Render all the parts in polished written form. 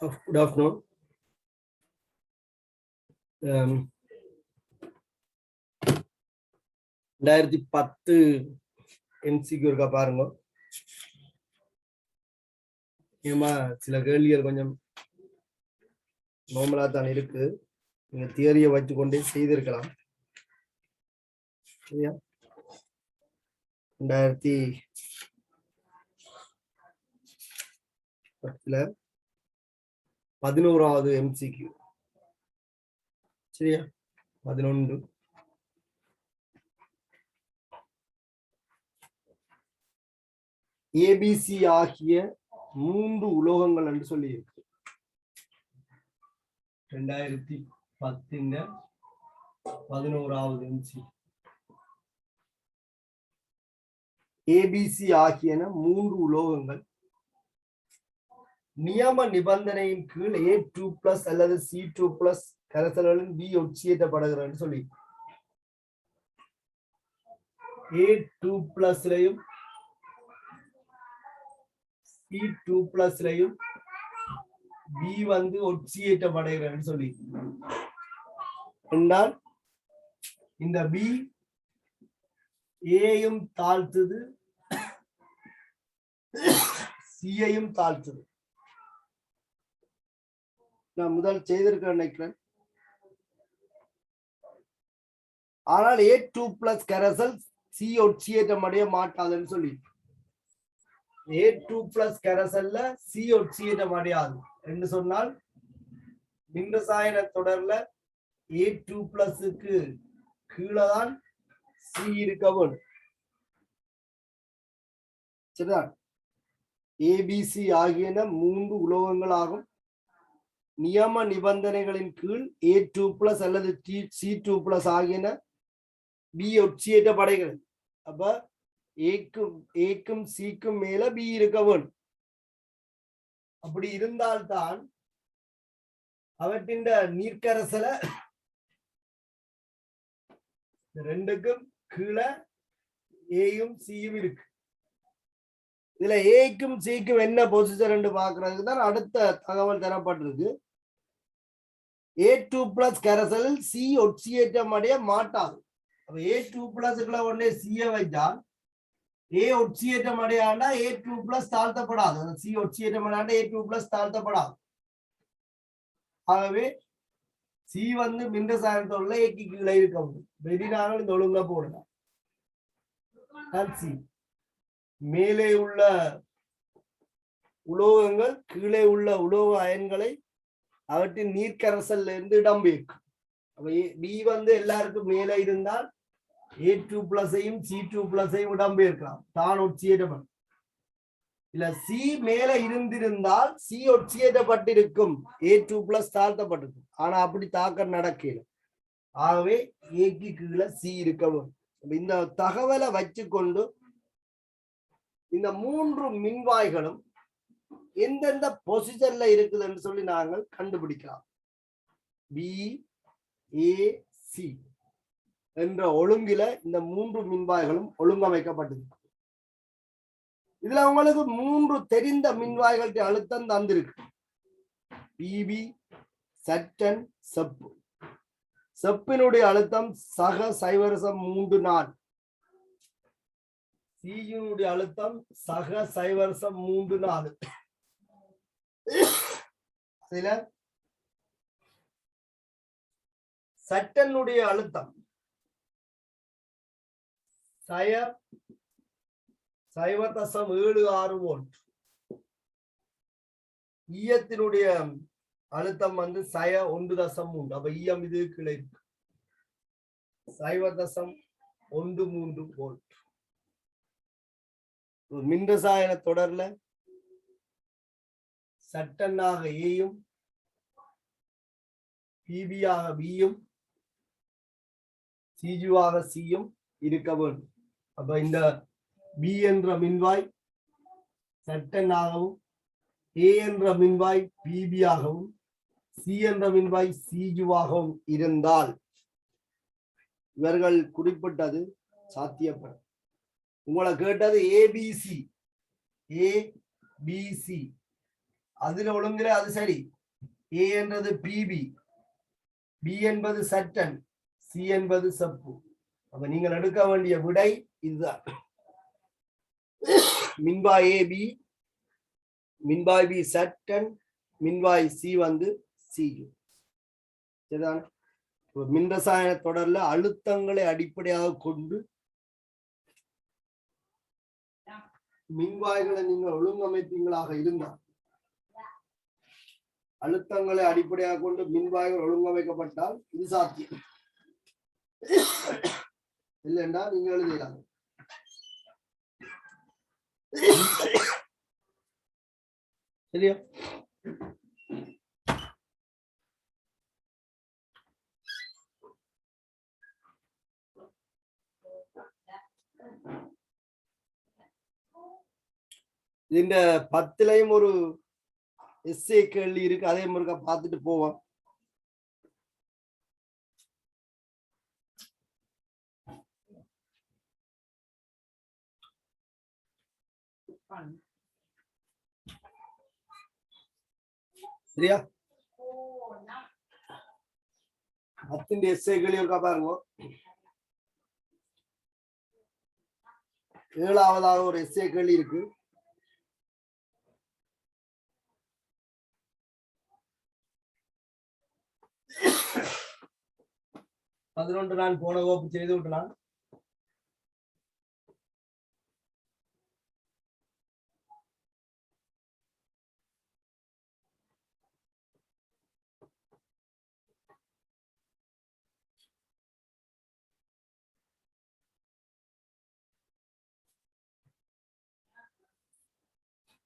Good afternoon. 2010 MCQ இருக்கா பாருங்க. ஏமா சில கேள்விகள் கொஞ்சம் நார்மலா தான் இருக்கு. நீங்க தியரியை வச்சுக்கொண்டே செய்திருக்கலாம். சரியா? 2010 11வது MCQ. சரியா? 11. ABC ஆகிய 3 உலோகங்கள் என்று சொல்லி இருக்கு. 2010 11வது MCQ. ABC ஆகியன 3 உலோகங்கள் நியம நிபந்தனையின் கீழ் A2+ அல்லது C2+ கரைசல்களின் B ஒட்சியேற்றப்படுகிறது சொல்லி A2+லையும் C2+லையும் B வந்து ஒட்சியேற்றப்படுகிறது சொல்லி என்றால் இந்த B ஏயும் தாழ்த்துது சியையும் தாழ்த்துது. நான் முதல் செய்திருக்க நினைக்கிறேன். ஆனால் A2+ கரைசல் சி ஒட்சியேற்றம் அடைய மாட்டாதுன்னு சொல்லி A2+ கரைசல்ல சி ஒட்சியேற்றம் அடையாது என்று சொன்னால் மின்ரசாயன தொடர்ல A2+க்கு கீழேதான் சி இருக்க வேண்டும். சரிதான்? ABC ஆகியன 3 உலோகங்கள் ஆகும். நியம நிபந்தனைகளின் கீழ் A2+ அல்லது C2+ ஆகியன B ஒட்சியேற்றப்படுகிறது. அப்ப ஏக்கும் சிக்கும் மேல B இருக்க வேண்டும். அப்படி இருந்தால்தான் அவற்றின் நீர்க்கரசல ரெண்டுக்கும் கீழே ஏயும் சியும் இருக்கு. இதுல ஏக்கும் சிக்கும் என்ன பொசிஷன் என்று பாக்குறதுக்கு தான் அடுத்த தகவல் தரப்பட்டிருக்கு. A2+ கரைசலில் சி ஒட்சியேற்றம் அடைய மாட்டாது. அப்ப A2+க்குள்ள ஒன்னே சிய வைத்தால் ஏ ஒட்சியேற்றம் அடையாண்டா A2+ தாழ்த்தப்படாது. C ஒட்சியேற்றம் அடையாண்டா A2+ தாழ்த்தப்படாது. ஆகவே சி வந்து மின்ரசாயனத்தோட ஏக்கு கீழே இருக்க முடியும். வெளிநாங்கள் இந்த ஒழுங்கா போடலாம். சி மேலே உள்ள உலோகங்கள் கீழே உள்ள உலோக அயன்களை அவற்றின் நீர்க்கரசல்ல இருந்து இடம்பெயர்க்கும். அப்ப B வந்து எல்லாருக்கும் மேலே இருந்தால் A2+ஐயும் C2+ஐயும் இடம்பெயர்க்கலாம். தான் ஒட்சியேற்றப்படும். இல்ல சி மேல இருந்திருந்தால் சி ஒட்சியேற்றப்பட்டிருக்கும், A2+ தாழ்த்தப்பட்டிருக்கும். ஆனா அப்படி தாக்கம் நடக்கல. ஆகவே ஏக்கு கீழே சி இருக்கவும். இந்த தகவலை வச்சுக்கொண்டு இந்த 3 மின்வாய்களும் எந்தெந்த பொசிஷன்ல இருக்குதுன்னு சொல்லி நாங்கள் கண்டுபிடிக்கலாம். BAC என்ற ஒழுங்கில இந்த 3 மின்வாய்களும் ஒழுங்கமைக்கப்பட்டது. இதுல உங்களுக்கு 3 தெரிந்த மின்வாய்களுக்கு அழுத்தம் தந்திருக்கு. PB, சட்டன், செப்பு. செப்பினுடைய அழுத்தம் சக 0.34. சியினுடைய அழுத்தம் சக 0.34. அதுல சட்டனுடைய அழுத்தம் 0.76 வோல்ட். ஈயத்தினுடைய அழுத்தம் வந்து 1.3. அப்ப ஈயம் இது கீழே இருக்கு. 0.13 வோல்ட். மின்ரசாயன தொடர்ல சட்டனாக ஏயும் பிபியாக பியும் சிஜுவாக சியும் இருக்க வேண்டும். அப்ப இந்த பி என்ற மின்வாய் சட்டனாகவும் ஏ என்ற மின்வாய் பிபியாகவும் சி என்ற மின்வாய் சிஜுவாகவும் இருந்தால் இவர்கள் குறிப்பிட்டது சாத்தியப்படும். உங்களை கேட்டது ஏபிசி அதுல ஒழுங்குல அது சரி. ஏ என்றது பிபி, பி என்பது சட்டன், சி என்பது செப்பு. அப்ப நீங்கள் எடுக்க வேண்டிய விடை இதுதான். மின்வாய் ஏ பி, மின்வாய் பி சட்டன், மின்வாய் சி வந்து சியு. சரிதான? மின்ரசாயன தொடர்ல அழுத்தங்களை அடிப்படையாக கொண்டு மின்வாய்களை நீங்கள் ஒழுங்கமைப்பீங்களாக இருந்தால், அழுத்தங்களை அடிப்படையாக கொண்டு மின்வாய்கள் ஒழுங்கமைக்கப்பட்டால் இது சாத்தியம். இல்லைன்னா நீங்க எழுதலாம். சரியா? இந்த 10லயும் ஒரு எஸ்ஏ கேள்வி இருக்கு, அதே முருகா பார்த்துட்டு போவோம். சரியா? 10 எஸ்ஏ கேள்வி இருக்கா பாருங்க. 7ஆவதாக ஒரு எஸ்ஏ கேள்வி இருக்கு. பதினொன்று நான் போன வகுப்பு செய்து விட்டலாம்.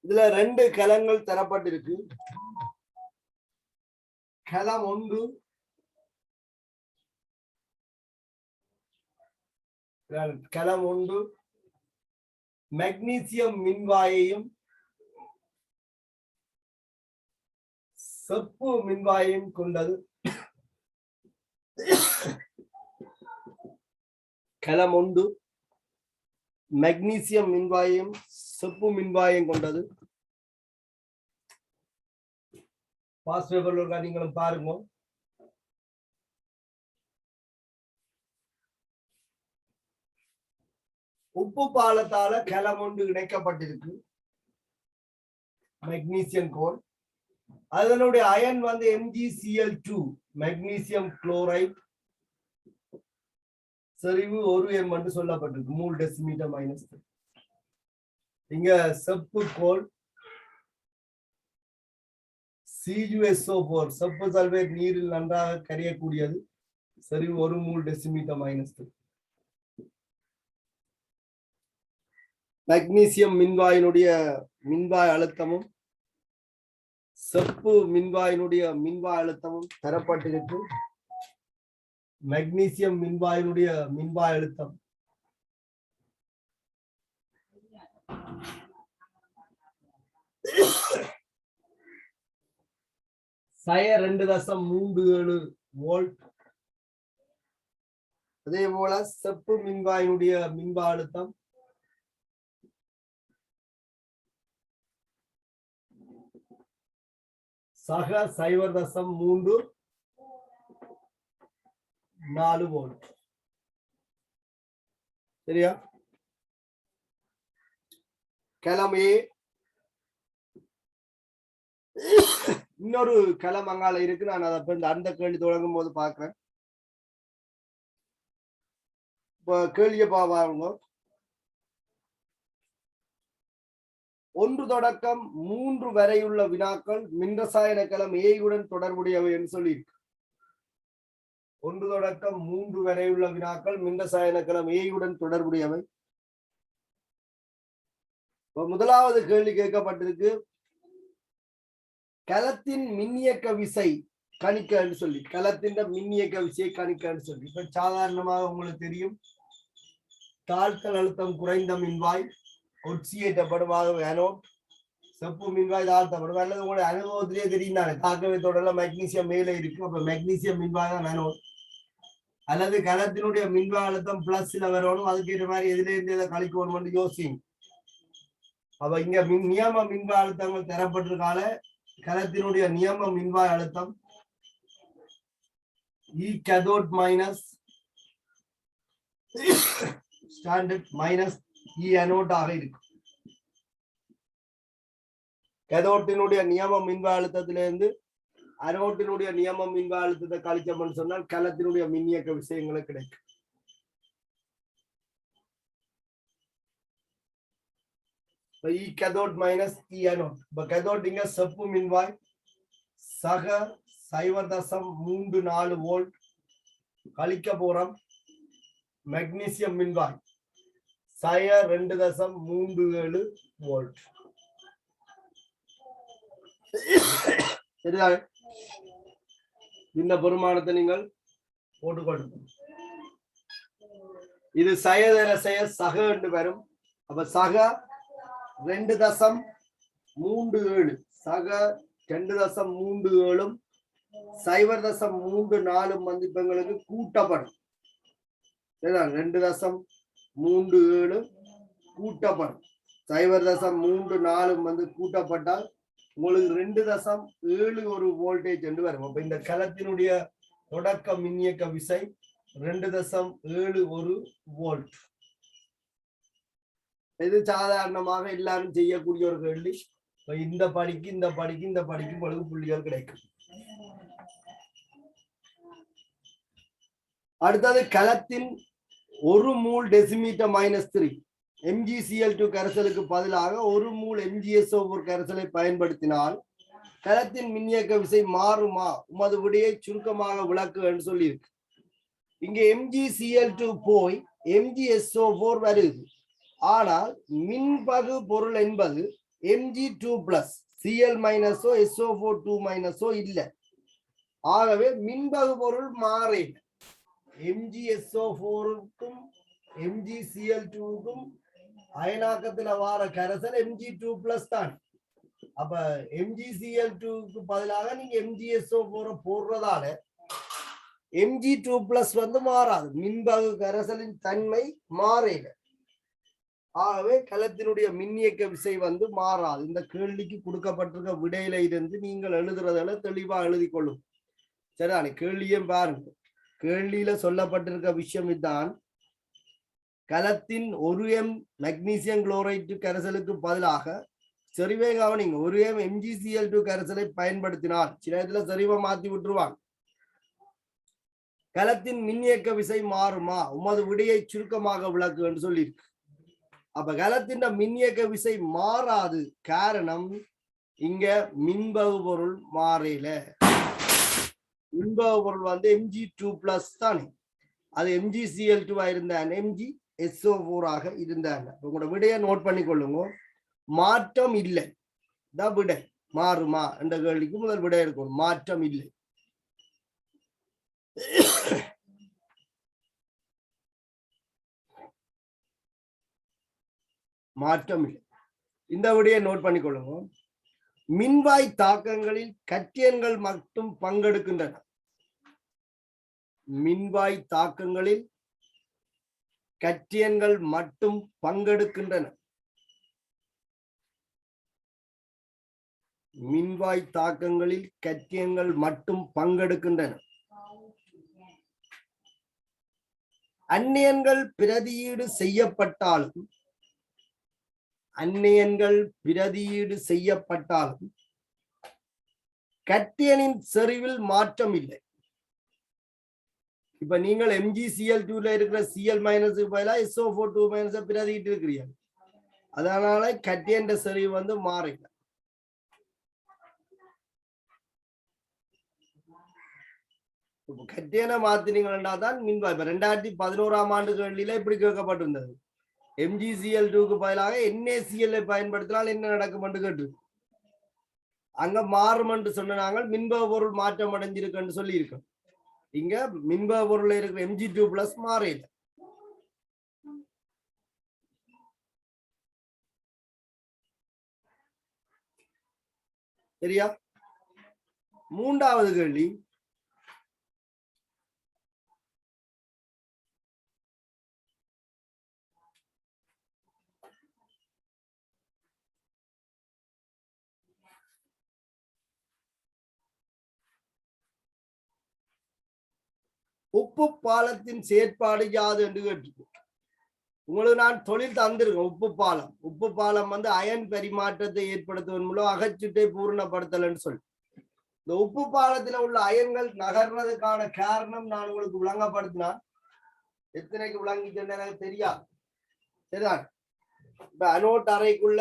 இதுல 2 கலங்கள் தரப்பட்டிருக்கு. கலம் 1 மெக்னீசியம் மின்வாயையும் செப்பு மின்வாயையும் கொண்டது. கலம் 1 மெக்னீசியம் மின்வாயையும் செப்பு மின்வாயையும் கொண்டது. பாஸ் பேப்பர்ல நீங்களும் பாருங்க. உப்பு பாலத்தால கலம் 1 இணைக்கப்பட்டிருக்கு, மெக்னீசியம் கோல். அதனுடைய அயன் வந்து MgCl2, மெக்னீசியம் குளோரைட். செறிவு 1 m என்று சொல்லப்பட்டிருக்கு, மூல் டெசிமீட்டர் மைனஸ். இங்க செப்பு கோல் CuSO4, செப்பு சல்பேட் நீரில் நன்றாக கரையக்கூடியது. செறிவு 1 மூல் டெசிமீட்டர் மைனஸ். மெக்னீசியம் மின்வாயினுடைய மின்வாய் அழுத்தமும் செப்பு மின்வாயினுடைய மின்வாய் அழுத்தமும் தரப்பட்டிருக்கு. மெக்னீசியம் மின்வாயினுடைய மின்வாய் அழுத்தம் 2.37 வோல்ட். அதே போல செப்பு மின்வாயினுடைய மின்வாய் அழுத்தம் 0.34 வோல்ட். சரியா? கிளம்பி இன்னொரு களம் அங்கால இருக்கு. நான் அதை அந்த கேள்வி தொடங்கும் போது பாக்குறேன். கேள்வியை பாருங்க. 1 தொடக்கம் 3 வரையுள்ள வினாக்கள் மின்ரசாயன களம் ஏயுடன் தொடர்புடையவை என்று சொல்லியிருக்கு. 1 தொடக்கம் 3 வரையுள்ள வினாக்கள் மின்ரசாயன களம் ஏயுடன் தொடர்புடையவை. முதலாவது கேள்வி கேட்கப்பட்டிருக்கு, களத்தின் மின்னியக்க விசை கணிக்க சொல்லி, களத்தின் மின்னியக்க விசையை கணிக்க சொல்லி. இப்ப சாதாரணமாக உங்களுக்கு தெரியும், தாழ்த்தல் அழுத்தம் குறைந்த மின்வாய் ஒட்சியேற்றப்படுவாக அனோட், செப்பு மின்வாய் தாழ்த்தப்படும். அல்லது உங்களுடைய அனுபவத்திலேயே தெரியும் தானே, தாக்கவை தொடர்ல மெக்னீசியம் மேலே இருக்கு, அப்ப மெக்னீசியம் மின்வாய் தான் அனோட். அல்லது களத்தினுடைய மின்வாய் அழுத்தம் பிளஸ்ல வரணும், அதுக்கேற்ற மாதிரி எதுல இருந்து எதை கழிக்கணும் யோசிங்க. அப்ப இங்க நியம மின்வாய் அழுத்தங்கள் தரப்பட்டிருக்கால கலத்தினுடைய நியம மின்வாய் அழுத்தம் E cathode minus standard minus E anode ஆக இருக்கும். கேதோட்டினுடைய நியம மின்வாய் அழுத்தத்திலிருந்து அனோட்டினுடைய நியம மின்வாய் அழுத்தத்தை கழிச்சோம்னு சொன்னால் கலத்தினுடைய மின்னியக்க விஷயங்களுக்கு கிடைக்கும். E cathode minus E anode. இப்ப cathode இங்க செப்பு மின்வாய் சக 0.34 வோல்ட் கழிக்க போறோம் மெக்னீசியம் மின்வாய் 2.37 வோல்ட். சரியா? இந்த பெருமானத்தை நீங்கள் போட்டுக்கொள்ளுங்க. இது சக என்று வரும். அப்ப சக 2.37 சக 2.37 0.34 மதிப்பெண்களுக்கு கூட்டப்படும். 2.37 கூட்டப்படும். 0.34 வந்து கூட்டப்பட்டால் உங்களுக்கு 2.71 வோல்டேஜ் என்று வரும். அப்ப இந்த கலத்தினுடைய தொடக்க மின்னியக்க விசை 2.71 வோல்ட். இது சாதாரணமாக எல்லாரும் செய்யக்கூடிய ஒரு கேள்வி. இந்த படிக்கு பொழுது புள்ளிகள் கிடைக்கும். அடுத்தது கலத்தின் 1 மூல் டெசிமீட்டர் -3 MgCl2 கரைசலுக்கு பதிலாக 1 மூல் MgSO4 கரைசலை பயன்படுத்தினால் கலத்தின் மின்னியக்க விசை மாறுமா? உமது விடையை சுருக்கமாக விளக்கு என்று சொல்லியிருக்கு. இங்க MgCl2 போய் MgSO4 வருது. ஆனால் மின்பகு பொருள் என்பது Mg2+ Cl- SO4 2- இல்லை. ஆகவே மின்பகு பொருள் மாறே. MgSO4க்கும் MgCl2க்கும் அயனாக்கத்துல வார கரைசல் Mg2+ தான். அப்ப MgCl2க்கு பதிலாக நீங்க MgSO4 போடுறதால Mg2+ வந்து மாறாது. மின்பகு கரைசலின் தன்மை மாறேல. ஆகவே கலத்தினுடைய மின்னியக்க விசை வந்து மாறாது. இந்த கேள்விக்கு கொடுக்கப்பட்டிருக்க விடையில இருந்து நீங்கள் எழுதுறதால தெளிவா எழுதி கொள்ளும். சரிதானே? கேள்வியும் பாருங்க. கேள்வியில சொல்லப்பட்டிருக்க விஷயம் இதுதான். கலத்தின் 1 m மெக்னீசியம் குளோரைடு கரைசலுக்கு பதிலாக செறிவை கவனிங்க 1 m MgCl2 கரைசலை பயன்படுத்தினால் சில இடத்துல செறிவை மாத்தி விட்டுருவாங்க. கலத்தின் மின்னியக்க விசை மாறுமா? உமது விடையை சுருக்கமாக விளக்கு என்று சொல்லியிருக்கு. அப்ப கலத்தின் மின்னியக்க விசை மாறாது. காரணம் இங்க மின்பகு பொருள் மாறல. மின்பகு பொருள் வந்து Mg2+ தானே. அது MgCl2 இருந்தான், MgSO4 ஆக இருந்தாங்க. உங்களோட விடையை நோட் பண்ணி கொள்ளுங்க. மாற்றம் இல்லை தான் விடை. மாறுமா என்ற கேள்விக்கு முதல் விடை இருக்கும். மாற்றம் இல்லை. மாற்றம் இல்லை. இந்த விடையை நோட் பண்ணிக்கொள்ளுங்க. மின்வாய் தாக்கங்களில் கட்டியன்கள் மட்டும் பங்கெடுக்கின்றன. மின்வாய் தாக்கங்களில் கட்டியன்கள் மட்டும் பங்கெடுக்கின்றன. மின்வாய் தாக்கங்களில் கட்டியன்கள் மட்டும் பங்கெடுக்கின்றன. அந்நியன்கள் பிரதியீடு செய்யப்பட்டாலும் கட்டியனின் செறிவில் மாற்றம் இல்லை. இப்ப நீங்கள் MgCl2 இருக்கிற Cl- பதிலா SO4 2- பிரதியிட்டு இருக்கிறீர்கள். அதனால கட்டியன் செறிவு வந்து மாறல. கட்டியனை மாத்தினீங்கன்னா தான் மின்வாய். இப்ப 2011ஆம் ஆண்டு கேள்வியில இப்படி கேட்கப்பட்டிருந்தது. MgCl2க்கு பதிலாக NaCl பயன்படுத்தினால் என்ன நடக்கும் என்று கேட்டு அங்க மாறும் என்று சொன்னாங்க. மின்பகு பொருள் மாற்றம் அடைஞ்சிருக்குன்னு சொல்லி இருக்கோம். இங்க மின்பகு பொருள் இருக்கிற Mg2+ மாறல. சரியா? மூன்றாவது கேள்வி. உப்பு பாலத்தின் செயற்பாடு யாது என்று கேட்டு உங்களுக்கு நான் தொழில் தந்திருக்கேன். உப்பு பாலம் வந்து அயன் பரிமாற்றத்தை ஏற்படுத்துவதன் மூலம் அகச்சுட்டை பூர்ணப்படுத்தலன்னு சொல்லி இந்த உப்பு பாலத்துல உள்ள அயன்கள் நகர்றதுக்கான காரணம் நான் உங்களுக்கு விளங்கப்படுத்தினான். எத்தனைக்கு விளங்கிச்சேன்னு எனக்கு தெரியாது. சரிதான். இப்ப அனோட் அறைக்குள்ள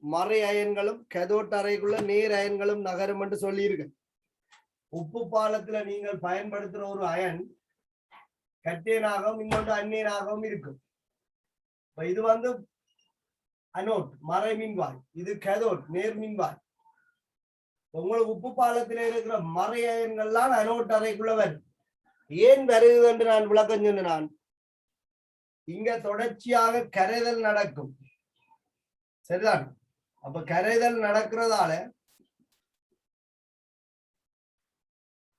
மறை அயன்களும் கெதோட் அறைக்குள்ள நேர் அயன்களும் நகரும் என்று சொல்லியிருக்கேன். உப்பு பாலத்துல நீங்கள் பயன்படுத்துற ஒரு அயன் கட்டேனாகவும் இன்னொன்று அந்நியனாகவும் இருக்கும். இது வந்து அனோட் மறை மின்வாய், இது கெதோட் நேர் மின்வாய். உங்களுக்கு உப்பு பாலத்தில் இருக்கிற மறை அயன்கள்லாம் அனோட் அறைக்குள்ள வரும். ஏன் வருகிறது என்று நான் விளக்கம் சொன்னேன். இங்க தொடர்ச்சியாக கரைதல் நடக்கும். சரிதான். அப்ப கரைதல் நடக்கிறதால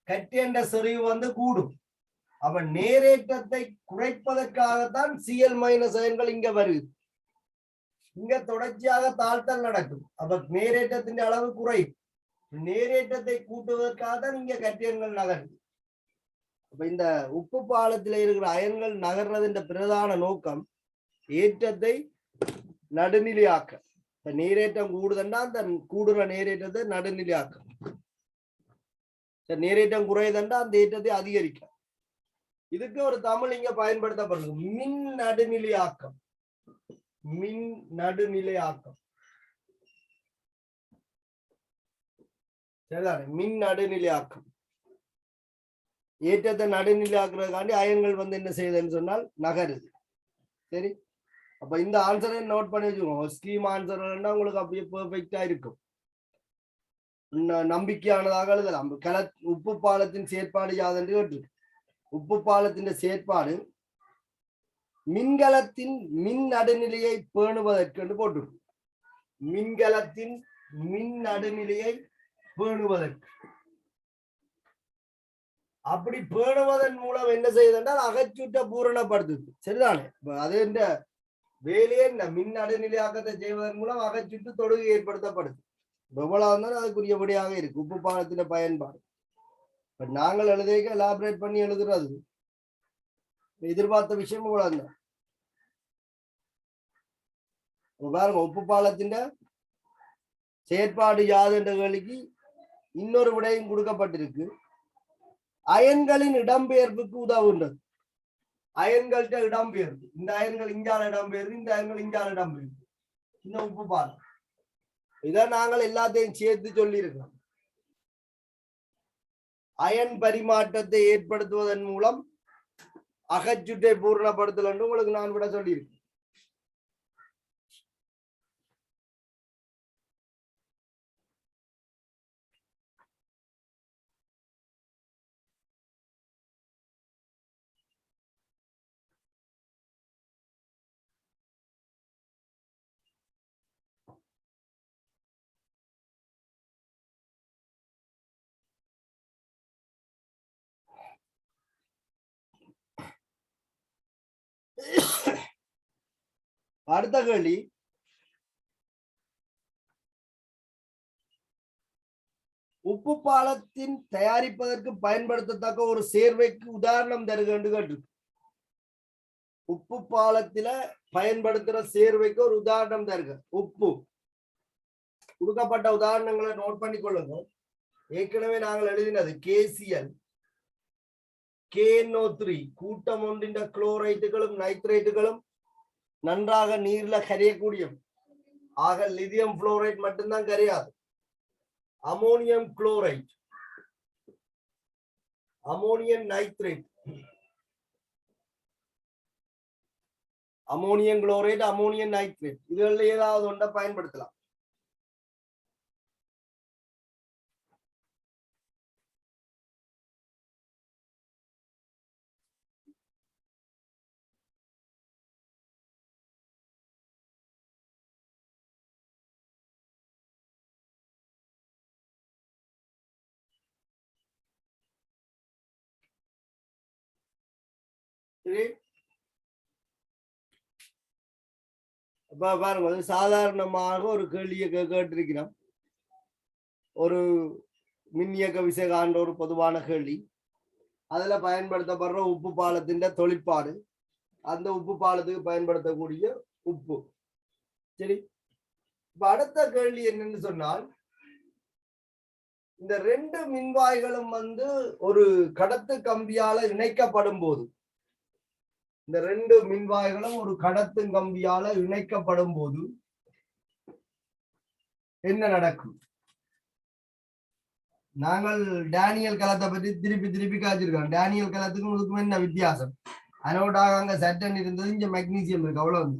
கட்டியண்ட செறிவு வந்து கூடும். அப்ப நேரேற்றத்தை குறைப்பதற்காகத்தான் Cl- அயன்கள் இங்க வருது. இங்க தொடர்ச்சியாக தாழ்த்தல் நடக்கும். அப்ப நேரேற்றத்தின் அளவு குறையும். நேரேற்றத்தை கூட்டுவதற்காக தான் இங்க கட்டியன்கள் நகருது. அப்ப இந்த உப்பு பாலத்தில் இருக்கிற அயன்கள் நகர்றதுன்ற பிரதான நோக்கம் ஏற்றத்தை நடுநிலையாக்க. இப்ப நீரேற்றம் கூடுதுன்னா அந்த கூடுற நீரேற்றத்தை நடுநிலையாக்க, நீரேற்றம் குறையுதுன்னா அந்த ஏற்றத்தை அதிகரிக்க. இதுக்கு ஒரு தமிழ் இங்க பயன்படுத்தப்படுது, மின் நடுநிலையாக்கம். மின் நடுநிலையாக்கம். சரிதானே? மின் நடுநிலையாக்கம். ஏற்றத்தை நடுநிலையாக்குறதுக்காண்டி அயன்கள் வந்து என்ன செய்யுதுன்னு சொன்னால் நகருது. சரி, அப்ப இந்த ஆன்சரை நோட் பண்ணி வச்சுக்கோங்க. ஸ்கீம் ஆன்சர் உங்களுக்கு அப்படியே பெர்ஃபெக்டா இருக்கும், நம்பிக்கையானதாக எழுதலாம். உப்பு பாலத்தின் செயற்பாடு யாதென்று கேட்டிருக்கு. உப்பு பாலத்தின் செயற்பாடு மின்கலத்தின் மின் நடுநிலையை பேணுவதற்கு என்று போட்டிருக்கு. மின்கலத்தின் மின் நடுநிலையை பேணுவதற்கு. அப்படி பேணுவதன் மூலம் என்ன செய்யுதுன்றால் அகச்சுட்ட பூரணப்படுத்துது. சரிதானே? அது இந்த வேலையை இந்த மின் நடுநிலையாக்கத்தை செய்வதன் மூலம் அகச்சுட்டு தொடுகை ஏற்படுத்தப்படுது. எவ்வளவு இருந்தாலும் அதுக்குரியபடியாக இருக்கு உப்பு பாலத்தின பயன்பாடு. நாங்கள் எழுதிக்க எலாபரேட் பண்ணி எழுதுறது எதிர்பார்த்த விஷயம் இவ்வளவு. பாருங்க, உப்பு பாலத்தின் செயற்பாடு யாது என்ற கேள்விக்கு இன்னொரு விடையும் கொடுக்கப்பட்டிருக்கு. அயன்களின் இடம்பெயர்ப்புக்கு உதவுன்றது. அயன்கள்ட்ட இடம்பெயர்வு, இந்த அயன்கள் இஞ்சால இடம்பெயர்வு, இந்த அயன்கள் இஞ்சால இடம்பெயர்வு. இந்த உப்பு பாலம் இதான் நாங்கள் எல்லாத்தையும் சேர்த்து சொல்லி இருக்கிறோம். அயன் பரிமாற்றத்தை ஏற்படுத்துவதன் மூலம் அகச்சுட்டை பூர்ணப்படுத்தல் என்று உங்களுக்கு நான் விட சொல்லியிருக்கேன். அடுத்த கேள்வி, உப்பு பாலத்தின் தயாரிப்பதற்கு பயன்படுத்தத்தக்க ஒரு சேர்வைக்கு உதாரணம் தருக என்று கேட்டிருக்கு. உப்பு பாலத்தில பயன்படுத்துற சேர்வைக்கு ஒரு உதாரணம் தருக. உப்பு கொடுக்கப்பட்ட உதாரணங்களை நோட் பண்ணி கொள்ளுங்க. ஏற்கனவே நாங்கள் எழுதினது KCl, KNO3 கூட்டம் ஒன்றின் குளோரைட்டுகளும் நைட்ரேட்டுகளும் நன்றாக நீர்ல கரையக்கூடிய. ஆக லிதியம் புளோரைட் மட்டும்தான் கரையாது. Ammonium chloride, ammonium nitrate, ammonium chloride, ammonium nitrate இதுல ஏதாவது ஒன்றை பயன்படுத்தலாம். பாருங்க, சாதாரணமாக ஒரு கேள்வியை கேட்டிருக்கிறோம். ஒரு மின்னியக்க விசை காண்ற ஒரு பொதுவான கேள்வி. அதுல பயன்படுத்தப்படுற உப்பு பாலத்தின் தொழிற்பாடு, அந்த உப்பு பாலத்துக்கு பயன்படுத்தக்கூடிய உப்பு. சரி, இப்ப அடுத்த கேள்வி என்னன்னு சொன்னால், இந்த ரெண்டு மின்வாய்களும் ஒரு கடத்து கம்பியால இணைக்கப்படும் போது, இந்த ரெண்டு மின்வாய்களும் ஒரு கடத்து கம்பியால இணைக்கப்படும் போது என்ன நடக்கும்? நாங்கள் டேனியல் கலத்தை பற்றி திருப்பி திருப்பி காய்ச்சிருக்கோம். டேனியல் கலத்துக்கும் இதுக்கும் என்ன வித்தியாசம்? அனோடாக அங்க சட்டன் இருந்தது, இங்க மெக்னீசியம் இருக்கு, அவ்வளவு.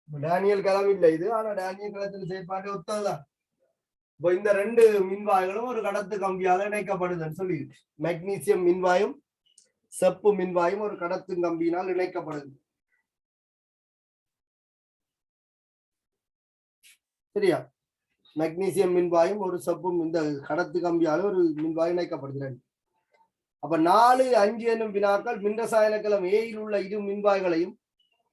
டேனியல் கலம் இல்லை இது, ஆனா டேனியல் கலத்தின் செயற்பாடு ஒத்ததுதான். இப்போ இந்த ரெண்டு மின்வாய்களும் ஒரு கடத்து கம்பியால இணைக்கப்படுதுன்னு சொல்லி, மெக்னீசியம் மின்வாயும் செப்பு மின்வாயும் ஒரு கடத்து கம்பியினால் இணைக்கப்படுது. சரியா? மெக்னீசியம் மின்வாயும் ஒரு செப்பும் இந்த கடத்து கம்பியால ஒரு மின்வாய் இணைக்கப்படுகிறது. அப்ப 4, 5 என்னும் வினாக்கள் மின்ரசாயன களம் ஏயில் உள்ள இரு மின்வாய்களையும்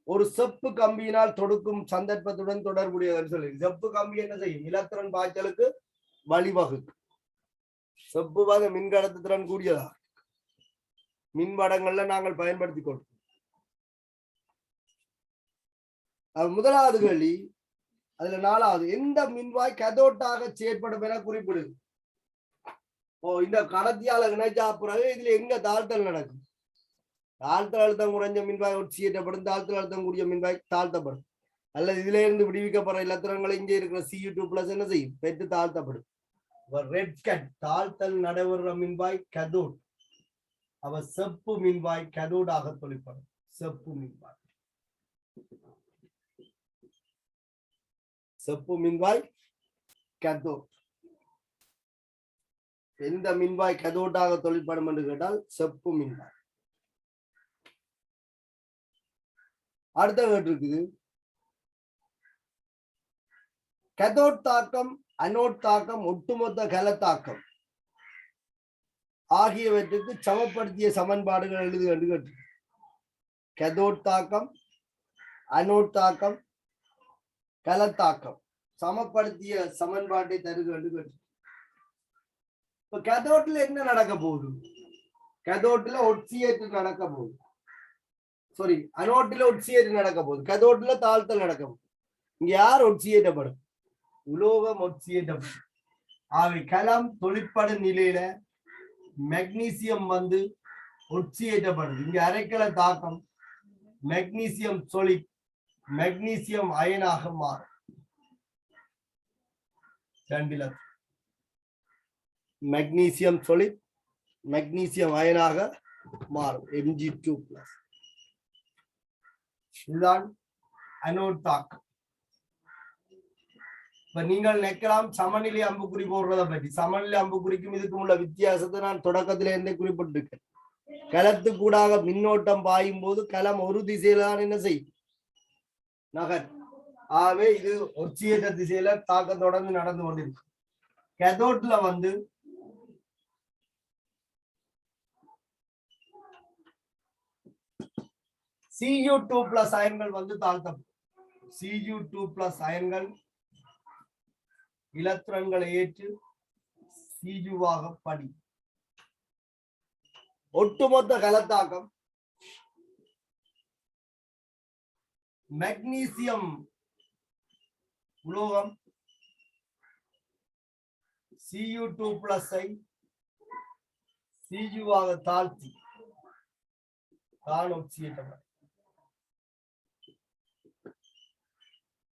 ஒரு செப்பு கம்பியினால் தொடுக்கும் சந்தர்ப்பத்துடன் தொடர்புடையது சொல்லி. செப்பு கம்பி என்ன செய்யும்? இலத்திரன் பாய்ச்சலுக்கு வழிவகுக்கும். செப்பு வகை மின்கடத்து திறன் கூடியதா மின்வடங்கள்ல நாங்கள் பயன்படுத்திக் கொள்வோம். முதலாவது கேள்வி, அதுல 4வது, எந்த மின்வாய் கதோட்டாக செயற்படும் என குறிப்பிடுது? இந்த கடத்தியால இணைச்சா பிறகு இதுல எங்க தாழ்த்தல் நடக்கும்? தாழ்த்தல் அழுத்தம் குறைஞ்ச மின்வாய் ஒட்சியேற்றப்படும், தாழ்த்தல் அழுத்தம் கூடிய மின்வாய் தாழ்த்தப்படும். அல்லது இதுல இருந்து விடுவிக்கப்படுற இலத்திரங்களை இங்கே இருக்கிற Cu2+ என்ன செய்யும்? பெற்று தாழ்த்தப்படும். ரெட் கட் தாழ்த்தல் நடைபெறுற மின்வாய் கதோட். அவ செப்பு மின்வாய் கதோடாக தொழிற்படும். செப்பு மின்வாய், செப்பு மின்வாய் கதோட். எந்த மின்வாய் கதோட்டாக தொழிற்படும் என்று கேட்டால் செப்பு மின்வாய். அடுத்த கேட்டு இருக்குது, கதோட் தாக்கம், அனோட் தாக்கம், ஒட்டுமொத்த கலத்தாக்கம் ஆகியவற்றுக்கு சமப்படுத்திய சமன்பாடுகள் எழுது என்று கேட்டு. கதோட் தாக்கம், அனோட் தாக்கம், கலத்தாக்கம் சமப்படுத்திய சமன்பாட்டை தருக என்று கேட்டு. இப்ப கதோட்ல என்ன நடக்க போகுது? கதோட்ல ஒட்சியேற்று நடக்க போகுது. சாரி, அனோட்ல ஒட்சியேற்று நடக்க போகுது. கதோட்ல தாழ்த்தல் நடக்க போகுது. இங்க யார் ஒட்சியேற்றப்படும்? உலோகம் ஒட்சியேற்றப்படும். ஆகவே கலம் தொழிற்படும் நிலையில மெக்னீசியம் ஒட்சியேற்றப்படுது. இங்க அரைக்கல தாக்கம் மெக்னீசியம் சொலிட், மெக்னீசியம் அயனாக மாறும். மெக்னீசியம் சொலிட் மெக்னீசியம் அயனாக மாறும், Mg2+. இதுதான் அனோட் தாக்கம். இப்ப நீங்கள் நினைக்கலாம் சமநிலை அம்புக்குறி போடுறதை பற்றி. சமநிலை அம்புக்குறிக்கும் இதுக்கும் உள்ள வித்தியாசத்தை நான் தொடக்கத்தில இருந்தே குறிப்பிட்டிருக்கேன். களத்து கூடாக மின்னோட்டம் பாயும் போது களம் ஒரு திசையில தான் என்ன செய்யும்? நகர். ஆகவே இது ஒட்சியேற்ற திசையில தாக்கம் தொடர்ந்து நடந்து கொண்டிருக்கு. கதோட்ல Cu2+ அயன்கள் தாழ்த்தப்படும். Cu2+ அயன்கள் இலத்திரன்களை ஏற்று Cu-வாக படி. ஒட்டுமொத்த கலத்தாக்கம் மெக்னீசியம் உலோகம் Cu2+ Cu-வாக தாழ்த்தி தான் ஒட்சியேற்றப்படும்.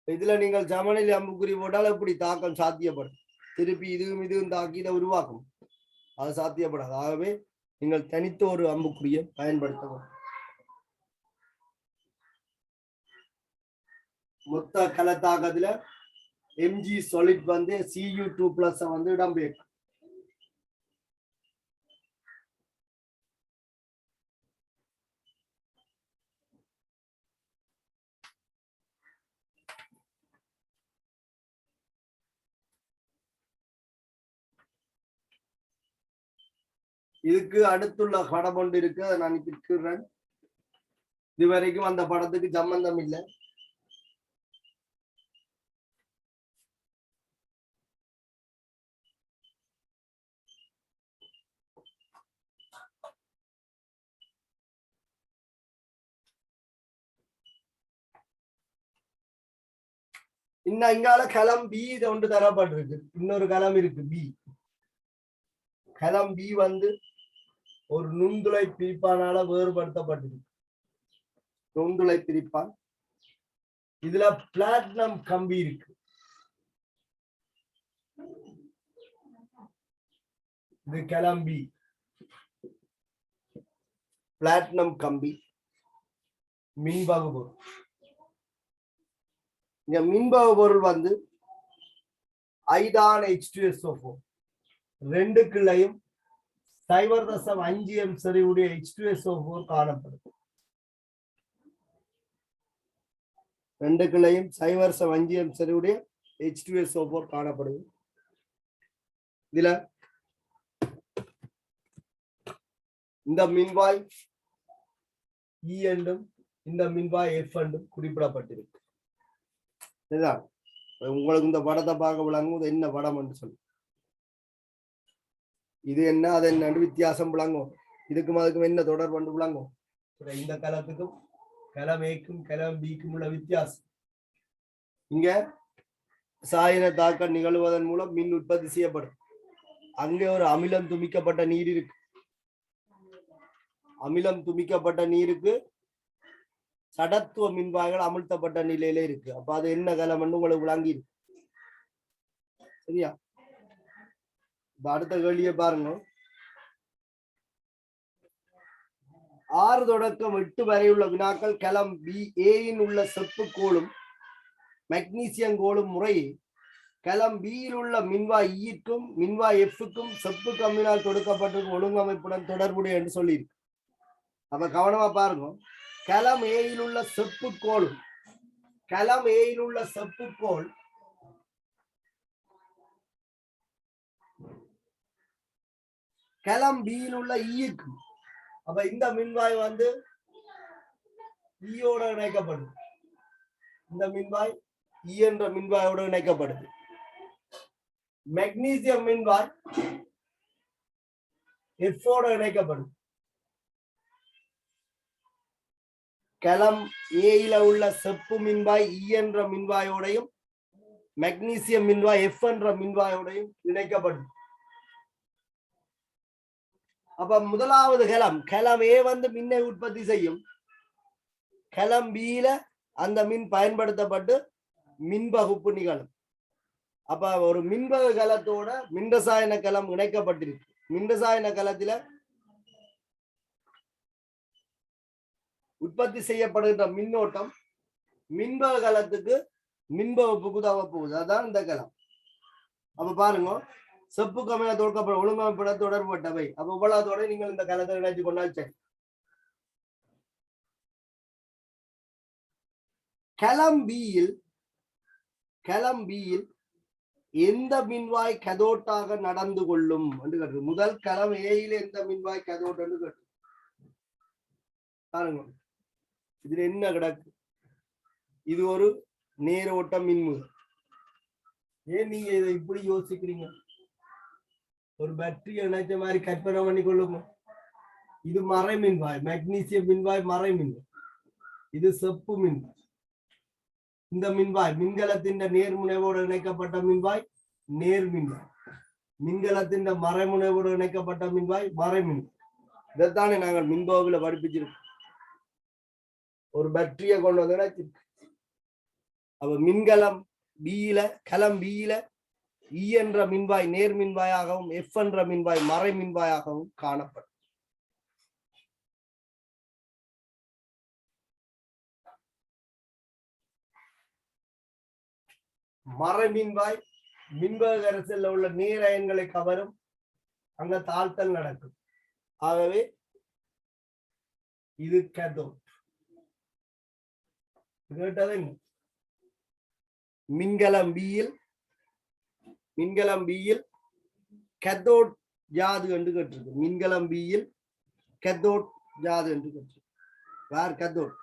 இதுல நீங்கள் சமநிலை அம்புக்குறி போட்டால் எப்படி தாக்கம் சாத்தியப்படும்? திருப்பி இதுவும் தாக்கி இதை உருவாக்கும், அது சாத்தியப்படாது. ஆகவே நீங்கள் தனித்த ஒரு அம்புக்குறியை பயன்படுத்தவும். மொத்த கலத்தாக்கத்துல Mg solid Cu2+ இடம்பெயர்க்கும். இதுக்கு அடுத்துள்ள படம் ஒன்று இருக்கு, அதை நான் இருக்கிறேன். இதுவரைக்கும் அந்த படத்துக்கு சம்பந்தம் இல்லை. இன்னும் இங்கால களம் பி இது ஒன்று தரப்பட்டிருக்கு. இன்னொரு களம் இருக்கு பி. களம் பி வந்து ஒரு நுண்துளை பிரிப்பானால வேறுபடுத்தப்பட்டிருக்கு. நுண்துளை பிரிப்பான். இதுல பிளாட்டினம் கம்பி இருக்கு. இது களம் பி. பிளாட்டினம் கம்பி மின்பகு பொருள். இந்த மின்பகு பொருள் வந்து ஐதான் H2SO4 ரெண்டுக்குள்ளையும் 0.5 செறிவுடைய H2SO4 காணப்படும். ரெண்டுக்குள்ளையும் 0.5 செறிவுடைய H2SO4 காணப்படுது. இதுல இந்த மின்வாய் E என்றும் இந்த மின்வாய் F என்றும் குறிப்பிடப்பட்டிருக்கு. உங்களுக்கு இந்த படத்தை பார்க்க விளங்கும் என்ன படம் என்று சொல்லு. இது என்ன அது என்ன வித்தியாசம் விளங்கும். இதுக்கும் அதுக்கும் என்ன தொடர்பு என்று விளங்கும். இந்த களத்துக்கும் களம் ஏக்கும் களம் பிக்கும் உள்ள வித்தியாசம். இங்க சாயன தாக்கம் நிகழ்வதன் மூலம் மின் உற்பத்தி செய்யப்படும். அங்கே ஒரு அமிலம் துமிக்கப்பட்ட நீர் இருக்கு. அமிலம் துமிக்கப்பட்ட நீருக்கு சடத்துவ மின்வாய்கள் அமிழ்த்தப்பட்ட நிலையில இருக்கு. அப்ப அது என்ன களம் உங்களுக்கு விளங்கி இருக்கு. சரியா? அடுத்த கேள்வியை பாருங்க. 6 தொடக்கம் 8 வரை உள்ள வினாக்கள் களம் பி ஏயின் உள்ள செப்பு கோளும் மெக்னீசியம் கோளும் முறையே களம் பியில் உள்ள மின்வாய் ஈக்கும் மின்வாய் எஃப்க்கும் செப்பு கம்பினால் தொடுக்கப்பட்டிருக்கும் ஒழுங்கமைப்புடன் தொடர்புடைய என்று சொல்லியிருக்கு. அப்ப கவனமா பாருங்க. களம் ஏயில் உள்ள செப்பு கோளும் களம் ஏயில் உள்ள செப்பு கோள் களம் பியில் உள்ள ஈக்கும். அப்ப இந்த மின்வாய் வந்து ஈயோட இணைக்கப்படுது. இந்த மின்வாய் ஈ என்ற மின்வாயோடு இணைக்கப்படுது. மெக்னீசியம் மின்வாய் எஃபோட இணைக்கப்படுது. களம் ஏயில உள்ள செப்பு மின்வாய் இ என்ற மின்வாயோடையும் மெக்னீசியம் மின்வாய் எஃப் என்ற மின்வாயோடையும் இணைக்கப்படுது. அப்ப முதலாவது களம் ஏ வந்து மின்னை உற்பத்தி செய்யும். களம் பியில அந்த மின் பயன்படுத்தப்பட்டு மின்பகுப்பு நிகழும். அப்ப ஒரு மின்பகு களத்தோட மின்ரசாயன களம் இணைக்கப்பட்டிருக்கு. மின்ரசாயன களத்தில உற்பத்தி செய்யப்படுகின்ற மின்னோட்டம் மின்பகு களத்துக்கு மின்பகுப்புக்கு உதவ போகுது. அதான் இந்த களம். அப்ப பாருங்க, செப்பு கம்பியில தொடுக்கப்பட ஒழுங்கமைப்புட தொடர்பட்டவை. அப்ப இவ்வளவுதோட நீங்கள் இந்த களத்தை இணைச்சு கொண்டால் சரி. களம் பியில் எந்த மின்வாய் கதோட்டாக நடந்து கொள்ளும் என்று கேட்டு. முதல் களம் ஏயில எந்த மின்வாய் கதோட் என்று கேட்டு பாருங்க. இதுல என்ன கிடக்கு? இது ஒரு நேரோட்ட மின்முறை. ஏன் நீங்க இதை இப்படி யோசிக்கிறீங்க? ஒரு பேட்டரி இணைச்ச மாதிரி கற்பனை பண்ணி கொள்ளுங்க. இது மறை மின்வாய், மெக்னீசியம் மின்வாய் மறை மின்வாய். இது செப்பு மின்வாய். இந்த மின்வாய் மின்கலத்தின் நேர்முனைவோடு இணைக்கப்பட்ட மின்வாய் நேர் மின்வாய். மின்கலத்தின் மறைமுனைவோடு இணைக்கப்பட்ட மின்வாய் மறை மின்வாய். இதைத்தானே நாங்கள் மின்பகுல படிப்பிச்சிருக்கோம். ஒரு பேட்டரியை கொண்டு வந்து அப்ப மின்கலம் பியில களம் பியில இ என்ற மின்வாய் நேர் மின்வாயாகவும் எஃப் என்ற மின்வாய் மறை மின்வாயாகவும் காணப்படும். மறை மின்வாய் மின்பகு கரைசல்ல உள்ள நீர் அயன்களை கவரும். அங்க தாழ்த்தல் நடக்கும். ஆகவே இது கேத்தோட். கேட்டது மின்கலம் பியில் கேத்தோட் யாது என்று கேட்டிருக்கு. மின்கலம் பியில் கேத்தோட் யாது என்று கேட்டிருக்கு. வேர் கேத்தோட்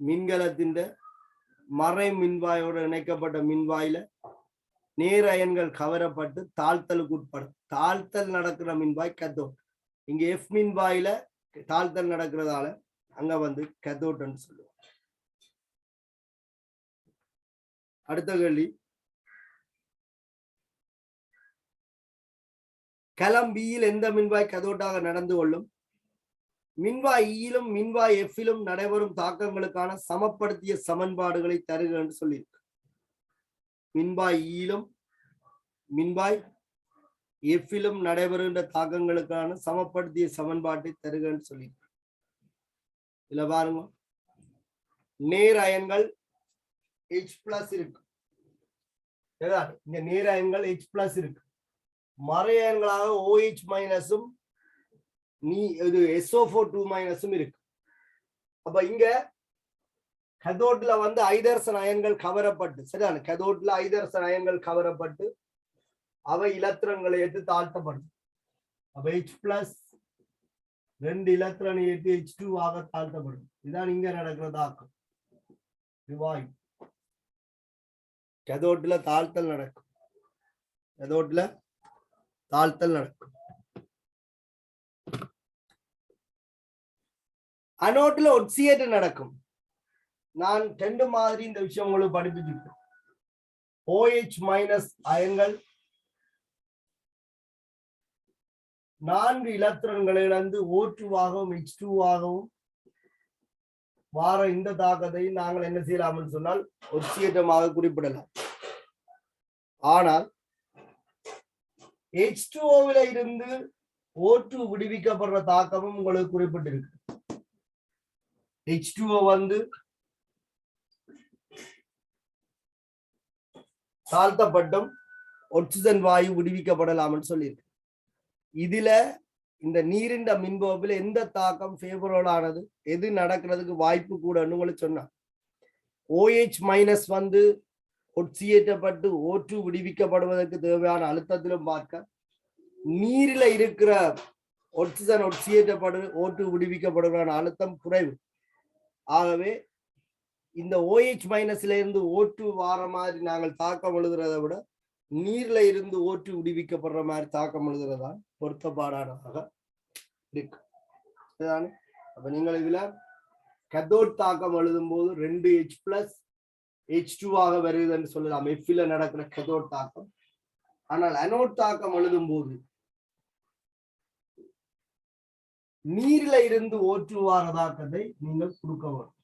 மின்கலத்தின் மறை மின்வாயோடு இணைக்கப்பட்ட மின்வாயில நேர் அயன்கள் கவரப்பட்டு தாழ்த்தலுக்கு உட்படும். தாழ்த்தல் நடக்கிற மின்வாய் கேத்தோட். இங்க எஃப் மின்வாயில தாழ்த்தல் நடக்கிறதால அங்க வந்து கேத்தோட் என்று சொல்லுவோம். அடுத்த கேள்வி, களம் பியில் எந்த மின்வாய் கதோட்டாக நடந்து கொள்ளும்? மின்வாய் ஈயிலும் மின்வாய் எஃபிலும் நடைபெறும் தாக்கங்களுக்கான சமப்படுத்திய சமன்பாடுகளை தருக என்று சொல்லியிருக்கு. மின்வாய் ஈயிலும் மின்வாய் எஃபிலும் நடைபெறுகின்ற தாக்கங்களுக்கான சமப்படுத்திய சமன்பாட்டை தருக என்று சொல்லியிருக்கு. இதுல பாருங்க, நேர் அயன்கள் H+ இருக்கு. இங்க நேர் அயன்கள் H+ இருக்கு. மறை அயன்களாக OH- இது SO4 இருக்கு. அப்ப இங்க கதோட்ல வந்து ஐதரசன் அயன்கள் கவரப்பட்டு, சரியான கதோட்ல ஐதரசன் அயன்கள் கவரப்பட்டு அவை இலத்திரன்களை ஏற்று தாழ்த்தப்படும். அப்ப H+ 2 இலத்திரனை ஏற்று H2 ஆக தாழ்த்தப்படும். இதுதான் இங்க நடக்கிறதாக்கும். வாயு கதோட்ல தாழ்த்தல் நடக்கும். கதோட்ல தாழ்த்தல் நடக்கும். அனோட்ல ஒட்சியேட் நடக்கும். நான் 2 மாதிரி இந்த விஷயம் உங்களுக்கு படிப்பிச்சிருக்கேன். OH- அயன்கள் 4 இலத்திரன்களை இழந்து O2 ஆகவும் H2 ஆகவும் வார இந்த தாக்கத்தை நாங்கள் என்ன செய்யலாம் சொன்னால் ஒட்சியேற்றமாக குறிப்பிடலாம். ஆனால் H2O இருந்து O2 விடுவிக்கப்படுற தாக்கமும் உங்களுக்கு குறிப்பிட்டிருக்கு. H2O வந்து தாழ்த்தப்பட்டும் ஆக்சிஜன் வாயு விடுவிக்கப்படலாம் சொல்லியிருக்கு. இதுல இந்த நீரின் மின்பகுப்பில் எந்த தாக்கம் ஃபேவரபிள் ஆனது, எது நடக்கிறதுக்கு வாய்ப்பு கூடன்னு உங்களுக்கு சொன்னா, OH- வந்து ஒட்சியேற்றப்பட்டு O2 விடுவிக்கப்படுவதற்கு தேவையான அழுத்தத்திலும் பார்க்க, நீரில இருக்கிற ஆக்சிஜன் ஒட்சியேற்றப்படு O2 விடுவிக்கப்படுவதான அழுத்தம் குறைவு. ஆகவே இந்த OH- இருந்து O2 வார மாதிரி நாங்கள் தாக்கம் எழுதுறதை விட நீர்ல இருந்து O2 விடுவிக்கப்படுற மாதிரி தாக்கம் எழுதுறதா பொருத்தப்பாடானதாக இருக்கு. அப்ப நீங்கள் இதுல கதோட் தாக்கம் எழுதும் போது 2 H+ H2 ஆக வருது என்று சொல்லலாம், எஃப்ல நடக்கிற கதோட் தாக்கம். ஆனால் அனோட் தாக்கம் எழுதும் போது நீர்ல இருந்து O2 வார தாக்கத்தை நீங்கள் கொடுக்க வேண்டும்.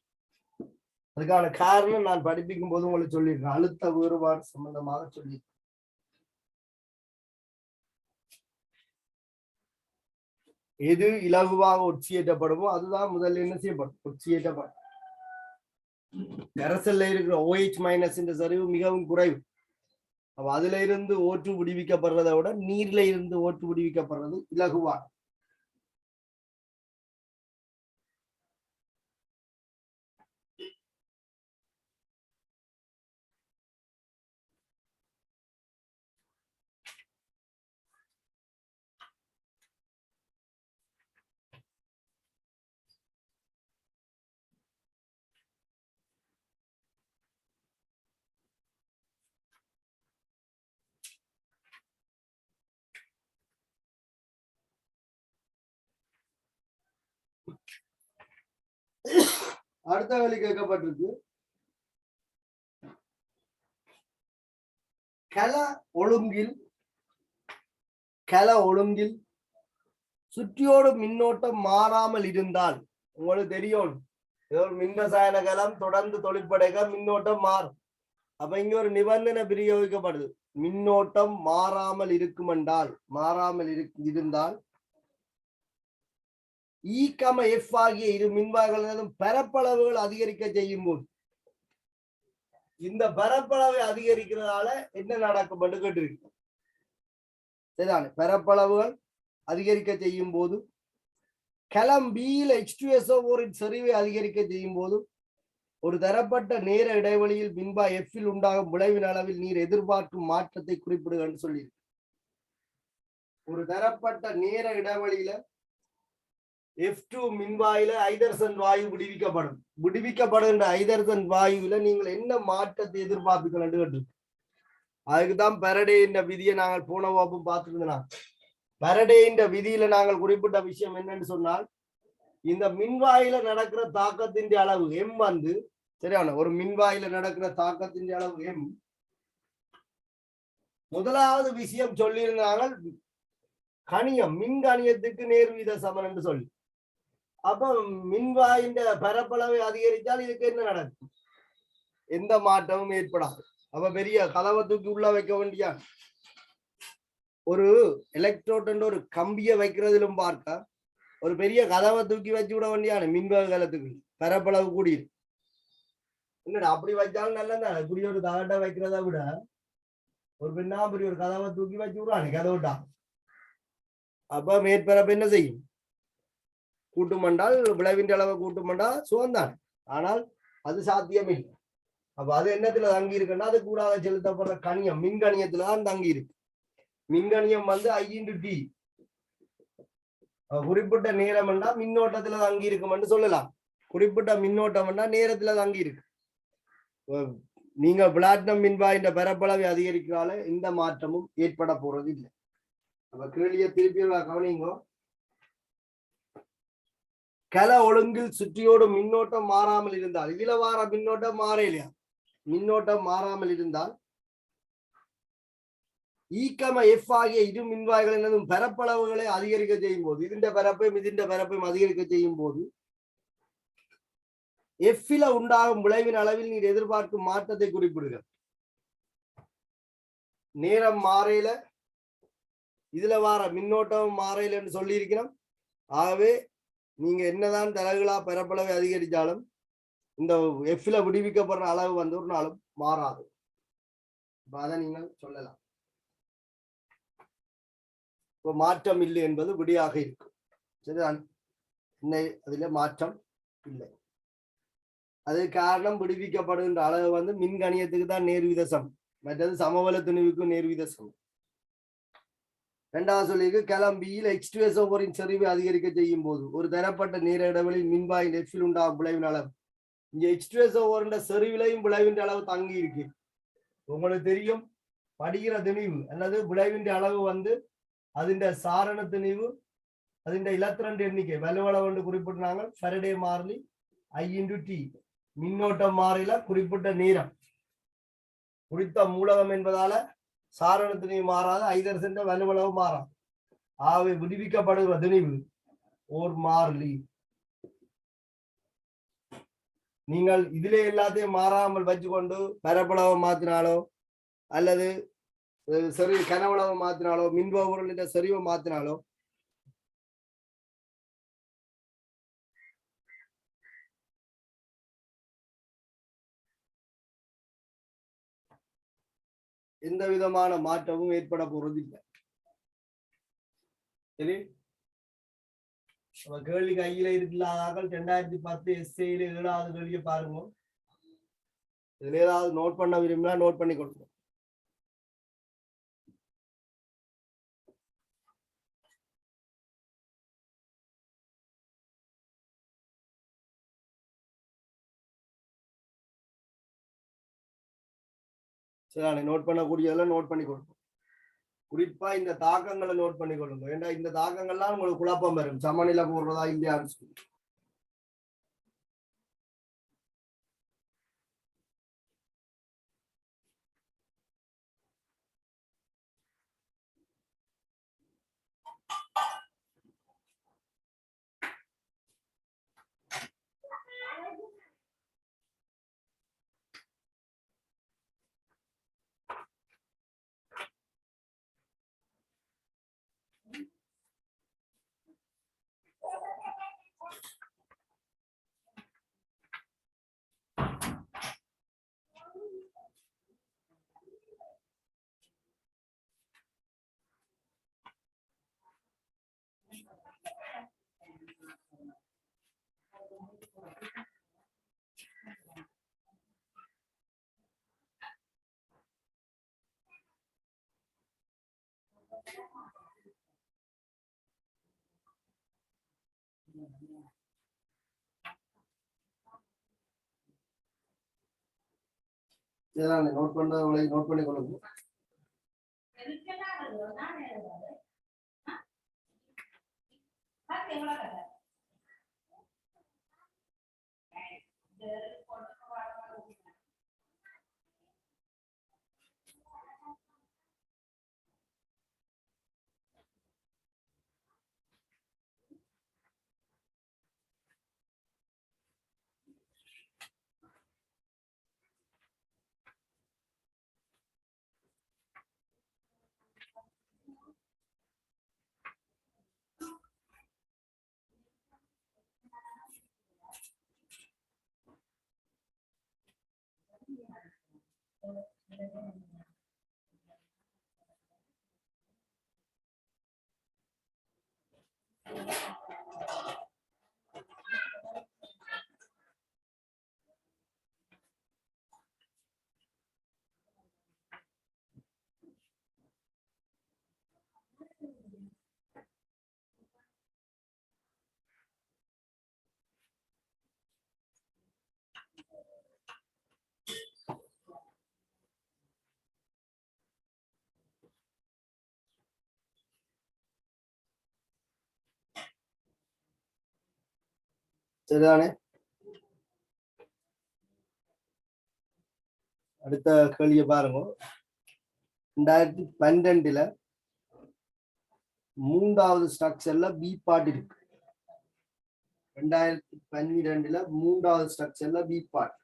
அதுக்கான காரணம் நான் படிப்பிக்கும் போது உங்களுக்கு சொல்லியிருக்கேன், அழுத்த வேறுபாடு சம்பந்தமாக சொல்லி. எது இலகுவாக ஒட்சியேற்றப்படுமோ அதுதான் முதல்ல என்ன செய்யப்படும், ஒட்சியேற்றப்படும். கரைசல்ல இருக்கிற OH- சரிவு மிகவும் குறைவு. அப்ப அதுல இருந்து O2 விடுவிக்கப்படுறதை விட நீர்ல இருந்து O2 விடுவிக்கப்படுறது இலகுவாக. அடுத்த கேள்வி கேட்கப்பட்டிருக்கு, கல ஒழுங்கில் சுற்றியோடு மின்னோட்டம் மாறாமல் இருந்தால், உங்களுக்கு தெரியும் மின்ரசாயன கலம் தொடர்ந்து தொழிற்படைக்க மின்னோட்டம் மாறும். அப்ப இங்க ஒரு நிபந்தனை பிரயோகிக்கப்படுது, மின்னோட்டம் மாறாமல் இருக்குமென்றால், மாறாமல் இருந்தால் E-F ஆகிய இரு மின்வாய்களும் பரப்பளவுகள் அதிகரிக்க செய்யும் போது, இந்த பரப்பளவை அதிகரிக்கிறதால என்ன நடக்கும் என்று கேட்டிருக்கு. சரிதானே, பரப்பளவுகள் அதிகரிக்க செய்யும் போது களம் Bயில் H2SO4 செறிவை அதிகரிக்க செய்யும் போது ஒரு தரப்பட்ட நேர இடைவெளியில் மின்வாய் எஃப்இல் உண்டாகும் விளைவின் அளவில் நீர் எதிர்பார்க்கும் மாற்றத்தை குறிப்பிடுக என்று சொல்லி, ஒரு தரப்பட்ட நேர இடைவெளியில F2 மின்வாயில ஐதரசன் வாயு விடுவிக்கப்படுகின்ற ஐதரசன் வாயுவில நீங்கள் என்ன மாற்றத்தை எதிர்பார்ப்பீர்கள் என்று. அதுக்குதான் பாரடே என்ற விதியை நாங்கள் போன வகுப்பும் பார்த்துருந்தோம். பாரடே என்ற விதியில நாங்கள் குறிப்பிட்ட விஷயம் என்னன்னு சொன்னால், இந்த மின்வாயில நடக்கிற தாக்கத்தின் அளவு M வந்து சரியான ஒரு மின்வாயில நடக்கிற தாக்கத்தின் அளவு m. முதலாவது விஷயம் சொல்லியிருந்தாங்க கணியம் மின்கணியத்துக்கு நேர்வீத சமன் என்று சொல்லி. அப்ப மின்வாயின் பரப்பளவை அதிகரித்தால் இதுக்கு என்ன நடக்கும்? எந்த மாற்றமும் ஏற்படாது. அப்ப பெரிய கதவை தூக்கி உள்ள வைக்க வேண்டிய ஒரு எலக்ட்ரோட் ஒரு கம்பியை வைக்கிறதிலும் பார்க்க ஒரு பெரிய கதவை தூக்கி வச்சு விட வேண்டியான மின்வகலத்துக்கு பரப்பளவு கூடியிருக்கு. இல்லடா அப்படி வச்சாலும் நல்லதான். இப்படி ஒரு தகட்டை வைக்கிறத விட ஒரு பெண்ணாபுரி ஒரு கதவை தூக்கி வச்சு விடுவானே கதவுட்டா. அப்ப மேற்பரப்பு என்ன செய்யும்? கூட்டுமண்டால் விளைவின் அளவை கூட்டுமண்டா சுகந்தான். ஆனால் அது சாத்தியம் இல்லை. அப்ப அது என்னத்துல தங்கி இருக்குன்னா அது கூடாக செலுத்தப்படுற கணியம் மின்கணியத்துலதான் தங்கி இருக்கு. மின்கணியம் வந்து I/T குறிப்பிட்ட நேரம் என்றா மின்னோட்டத்துல தங்கி இருக்கும்னு சொல்லலாம். குறிப்பிட்ட மின்னோட்டம் என்றா நேரத்துல தங்கி இருக்கு. நீங்க பிளாட்டினம் மின்வாயின் பரப்பளவை அதிகரிக்கிறால இந்த மாற்றமும் ஏற்பட போறது இல்லை. அப்ப கேள்வியை திருப்பி கவனிங்கோ. கல ஒழுங்கில் சுற்றியோடு மின்னோட்டம் மாறாமல் இருந்தால் இதுல வார மின்னோட்டம் மாற இல்லையா? மின்னோட்டம் மாறாமல் இருந்தால் E(F) ஆகிய இரு மின்வாய்கள் என்னதும் பரப்பளவுகளை அதிகரிக்க செய்யும் போது இதுண்ட பரப்பையும் அதிகரிக்க செய்யும் போது F-ல உண்டாகும் விளைவின் அளவில் நீர் எதிர்பார்க்கும் மாற்றத்தை குறிப்பிடுக. நேரம் மாறையில இதுல வார மின்னோட்டம் மாறையில என்று சொல்லி இருக்கிறோம். ஆகவே நீங்க என்னதான் தலைகளா பரப்பளவை அதிகரித்தாலும் இந்த F-ல விடுவிக்கப்படுற அளவு வந்து ஒரு நாளும் மாறாது. அதை நீங்கள் சொல்லலாம். மாற்றம் இல்லை என்பது விடியாக இருக்கும். சரிதான். அதுல மாற்றம் இல்லை. அது காரணம் விடுவிக்கப்படுகின்ற அளவு வந்து மின்கணியத்துக்கு தான் நேர்வீத சமம். மற்றது சமவெள துணிவுக்கு நேர்வீத சமம். இரண்டாவது சொல்லிக்கு கிளம்பியில் H2SO4 செறிவை அதிகரிக்க செய்யும் போது ஒரு தரப்பட்ட நேர இடைவெளியில் மின்வாயின் F-ல் உண்டாகும் விளைவின் அளவு இங்க H2SO4 செறிவிலையும் விளைவின் அளவு தங்கி இருக்கு. உங்களுக்கு தெரியும் படிக்கிற திணிவு அல்லது விளைவின் அளவு வந்து അതിന്റെ சாரண திணிவு അതിന്റെ இலத்திரண்டு எண்ணிக்கை வலுவளவு என்று குறிப்பிட்டாங்க. ஃபரடே மாறிலி I/T மின்னோட்டம் மாறில குறிப்பிட்ட நேரம் குறித்த மூலகம் என்பதால சாரண திணிவு மாறாது. ஐதரசன் வலுவளவு மாறாது. ஆகவே விடுவிக்கப்படுகிற திணிவு ஓர் மாறிலி. நீங்கள் இதிலே எல்லாத்தையும் மாறாமல் வச்சுக்கொண்டு பரப்பளவை மாத்தினாலோ அல்லது சரி கனவளவை மாத்தினாலோ மின்பொருளின் செறிவை மாத்தினாலோ எந்த விதமான மாற்றமும் ஏற்பட போறது இல்லை. சரி, கேள்வி கையில இருக்குல்லாதாக்கள் 2010 எஸ்ஏல 7வது கேள்வியை பாருங்க. இதுல ஏதாவது நோட் பண்ண விரும்பினா நோட் பண்ணி கொடுங்க. சரி, நோட் பண்ணக்கூடியதெல்லாம் நோட் பண்ணி கொடுங்க. குறிப்பா இந்த தாக்கங்களை நோட் பண்ணி கொள்ளுங்க. ஏன்னா இந்த தாக்கங்கள்லாம் உங்களுக்கு குழப்பம் வரும். சமநிலை போடுறதா இல்லையான்னு சொல்லி. நோட் பண்றவங்களை நோட் பண்ணி கொள்ளுங்க. சரிதானே? அடுத்த கேள்வியை பாருங்க. 2012 மூன்றாவது ஸ்ட்ரக்சர்ல பி பார்ட் இருக்கு. 2012 மூன்றாவது ஸ்ட்ரக்சர்ல பி பார்ட்.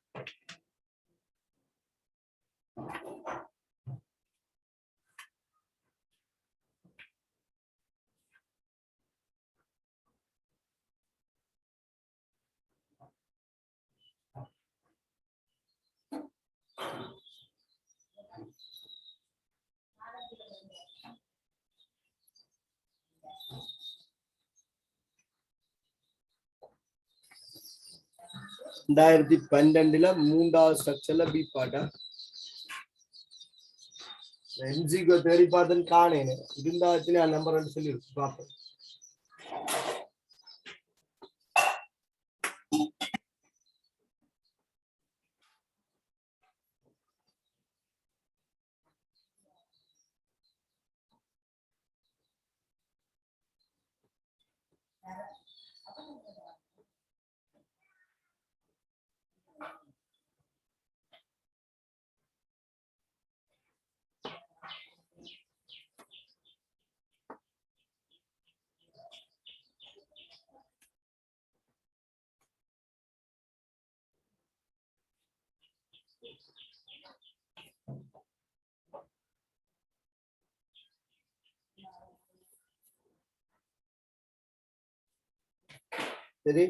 ரெண்டாயிரத்தி 12 மூன்றாவது ஸ்ட்ரக்சர்ல பி பார்ட்டா எம்ஜிக்கு தேடி பார்த்தேன்னு காணேன். இருந்தாச்சுன்னு நம்பர் சொல்லி பார்ப்பேன். சரி,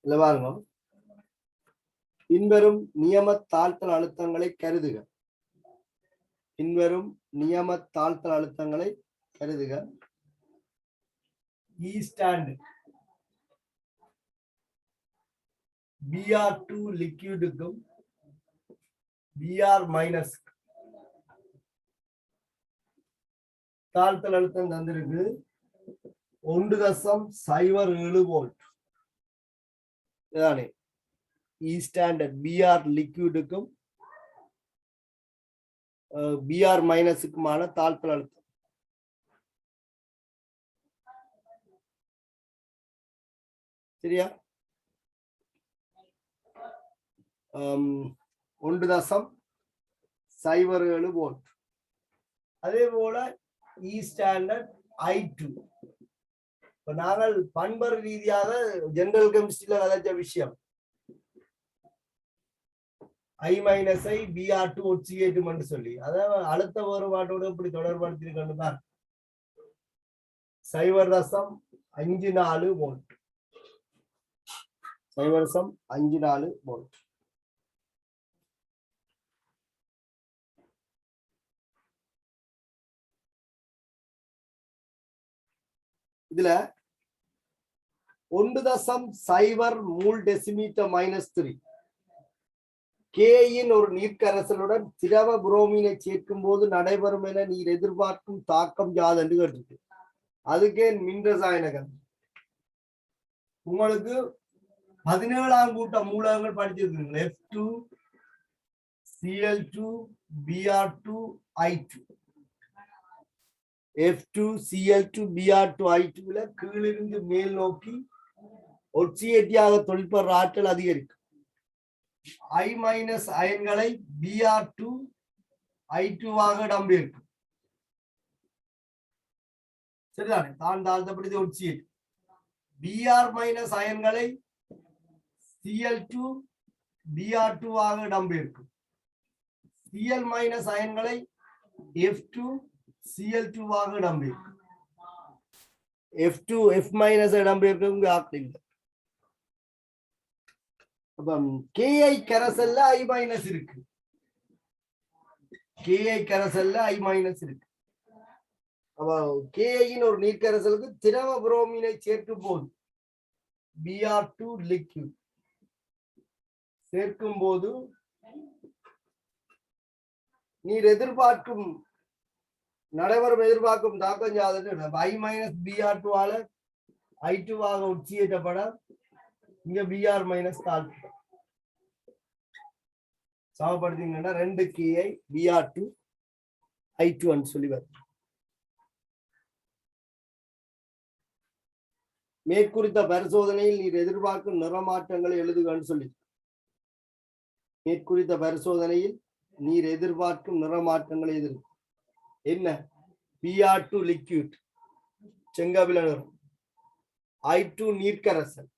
இல்ல பாருங்க. பின்வரும் நியம தாழ்த்தல் அழுத்தங்களை கருதுக. பின்வரும் நியம தாழ்த்தல் அழுத்தங்களை கருதுக. E ஸ்டாண்டர்ட் BR2 லிக்விடுக்கும் BR மைனஸ் தாழ்த்தல் அழுத்தம் தந்திருக்கு 1.07 வோல்ட். இதானே E ஸ்டாண்டர்ட் BR லிக்விடுக்கும் BR மைனஸுக்குமான தாழ்த்தல் அழுத்தம். சரியா? 1.07 வோல்ட். அதே போல E ஸ்டாண்டர்ட் I2. இப்ப நாங்கள் பண்பர் ரீதியாக ஜெனரல் கெமிஸ்ட்ரியில கதைச்ச விஷயம் I- BR2 ஒட்சியேட்டும் சொல்லி அதாவது அழுத்த வேறுபாட்டோடு இப்படி தொடர்படுத்திருக்கணும் தான். 0.54 வோல்ட். 0.54 வோல்ட். இதுல 1.0 மூல் டெசிமீட்டர் -3 கேயின் ஒரு நீர்க்கரசலுடன் திரவ புரோமீனை சேர்க்கும் போது நடைபெறும் என நீர் எதிர்பார்க்கும் தாக்கம் யாது என்று கேட்டிருக்கு. அதுக்கே மின்ரசாயனகம் உங்களுக்கு 17ஆம் கூட்ட மூலகங்கள் படிச்சிருக்கீங்க. F2 Cl2 Br2 I2. F2 Cl2 Br2 I2ல கீழிருந்து மேல் நோக்கி ஒட்சியேட்டியாக தொழிற்படுற ஆற்றல் அதிகரிக்கும். I- அயன்களை Br2 I2வாக இடம்பெயர்க்கும். சரிதானே? தான் தாழ்த்தப்படுத்தி ஒட்சியேட். Br- அயன்களை Cl2 Br2வாக இடம்பெயர்க்கும். Cl- அயன்களை F2 Cl2வாக இடம்பெயர்க்கும். F2 F- இடம்பெயர்க்கும் ஆற்றல். அப்ப Ki கரைசல்ல I- இருக்கு. Ki கரைசல்ல I- இருக்கு. அப்ப Ki ஒரு நீர்க்கரைசலுக்கு திரவ புரோமீனை சேர்க்கும் போது Br2 லிக்விட் சேர்க்கும் போது நீர் எதிர்பார்க்கும் தாக்கம் யாதென்று I- Br2 ஆல I2வாக ஒட்சியேற்றப்பட இங்க Br- தாழ்த்து சமப்படுத்தீங்கன்னா 2 Ki Br2 I2 சொல்லி வரும். மேற்குறித்த பரிசோதனையில் நீர் எதிர்பார்க்கும் நிறமாற்றங்களை எழுதுகன்னு சொல்லி மேற்குறித்த பரிசோதனையில் நீர் எதிர்பார்க்கும் நிறமாற்றங்களை எதிர் என்ன PR2 லிக்விட் செங்கபில நிறம் I2 நீர்க்கரசல்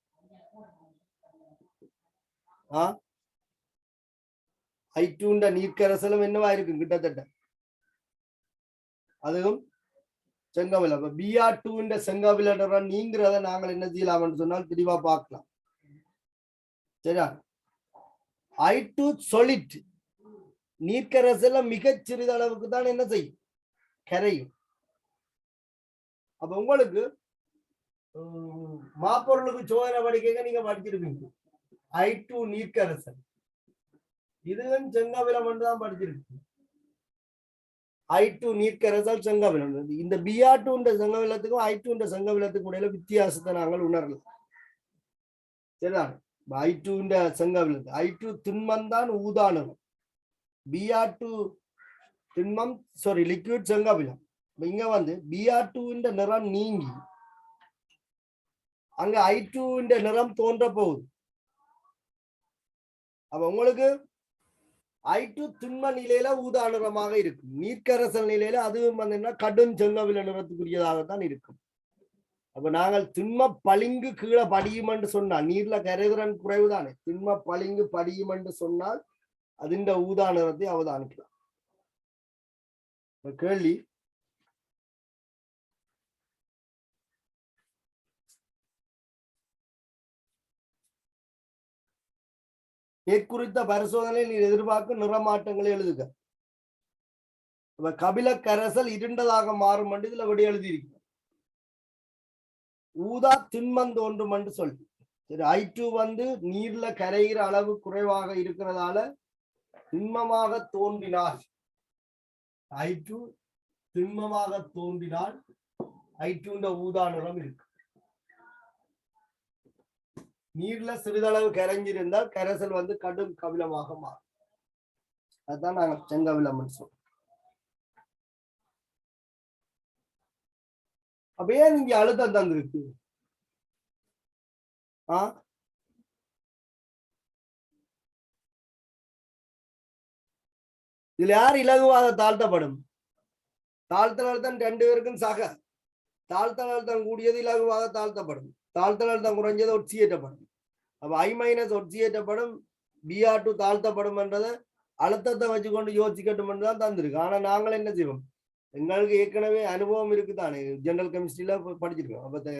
I2 நீர்க்கரசலும் என்னவா இருக்கும் கிட்டத்தட்ட அதுவும் செங்கபில BR2 செங்கபில நிறம் நீங்கிறத நாங்கள் என்ன செய்யலாம்னு சொன்னால் தெளிவா பார்க்கலாம் சரியா I2 solid நீர்க்கரசல மிகச் சிறிது அளவுக்கு தான் என்ன செய்யும் கரையும் அப்ப உங்களுக்கு மாப்பொருளுக்கு சோதனை படிக்க நீங்க படிச்சிருப்பீங்க I2 நீர்க்கரசல் இதுவும் செங்கபிலம் தான் படிச்சிருக்கு I2 நீர்க்கரசல் செங்கபிலம் இந்த BR2 செங்கபிலத்துக்கும் I2 செங்கபிலத்துக்கும் இடையில வித்தியாசத்தை நாங்கள் உணரலாம் சரிதான் I2 செங்கபிலம் I2 திண்மம் தான் ஊதானம் BR2 திண்மம் சாரி லிக்விட் செங்கபிலம் இங்க வந்து BR2 நிறம் நீங்கி அங்க I2 நிறம் தோன்ற போகுது அப்ப உங்களுக்கு I2 திண்ம நிலையில ஊதா நிறமாக இருக்கும் நீர்க்கரசல் நிலையில அதுவும் வந்து கடும் செங்கபில நிறத்துக்குரியதாகத்தான் இருக்கும் அப்ப நாங்கள் திண்ம பளிங்கு கீழே படியும் என்று சொன்னால் நீர்ல கரைதிறன் குறைவுதானே திண்ம பளிங்கு படியும் என்று சொன்னால் அதிண்ட ஊதா நிறத்தை அவதானிக்கலாம் கேள்வி மேற்குறித்த பரிசோதனையில் நீர் எதிர்பார்க்கும் நிறமாற்றங்களை எழுதுக கபில கரைசல் இருண்டதாக மாறும் என்று இதுல விட எழுதியிருக்கு ஊதா திண்மம் தோன்றும் என்று சொல்லி சரி I2 வந்து நீர்ல கரைகிற அளவு குறைவாக இருக்கிறதால திண்மமாக தோன்றினால் I2 திண்மமாக தோன்றினால் I2 ஊதா நிறம் இருக்கு நீர்ல சிறிதளவு கரைஞ்சிருந்தால் கரைசல் வந்து கடும் கபிலமாக மாறும் அதுதான் நாங்கள் செங்கபிலம் சொல்றோம் அப்பயே நீங்க அழுத்தம் தந்திருக்கு இதுல யார் இலகுவாக தாழ்த்தப்படும் தாழ்த்தல் அழுத்தம் 2 பேருக்கும் சக தாழ்த்தல் அழுத்தம் கூடியது இலகுவாக தாழ்த்தப்படும் தாழ்த்தல் அழுத்தம் குறைஞ்சது ஒட்சியேற்றப்படும் அப்ப I- ஒட்சியேற்றப்படும் BR2 தாழ்த்தப்படும் என்றதை அழுத்தத்தை வச்சுக்கொண்டு யோசிக்கட்டும் என்றுதான் தந்திருக்கு ஆனா நாங்கள் என்ன செய்வோம் எங்களுக்கு ஏற்கனவே அனுபவம் இருக்குதானே ஜெனரல் கெமிஸ்ட்ரியில படிச்சிருக்கோம் அப்ப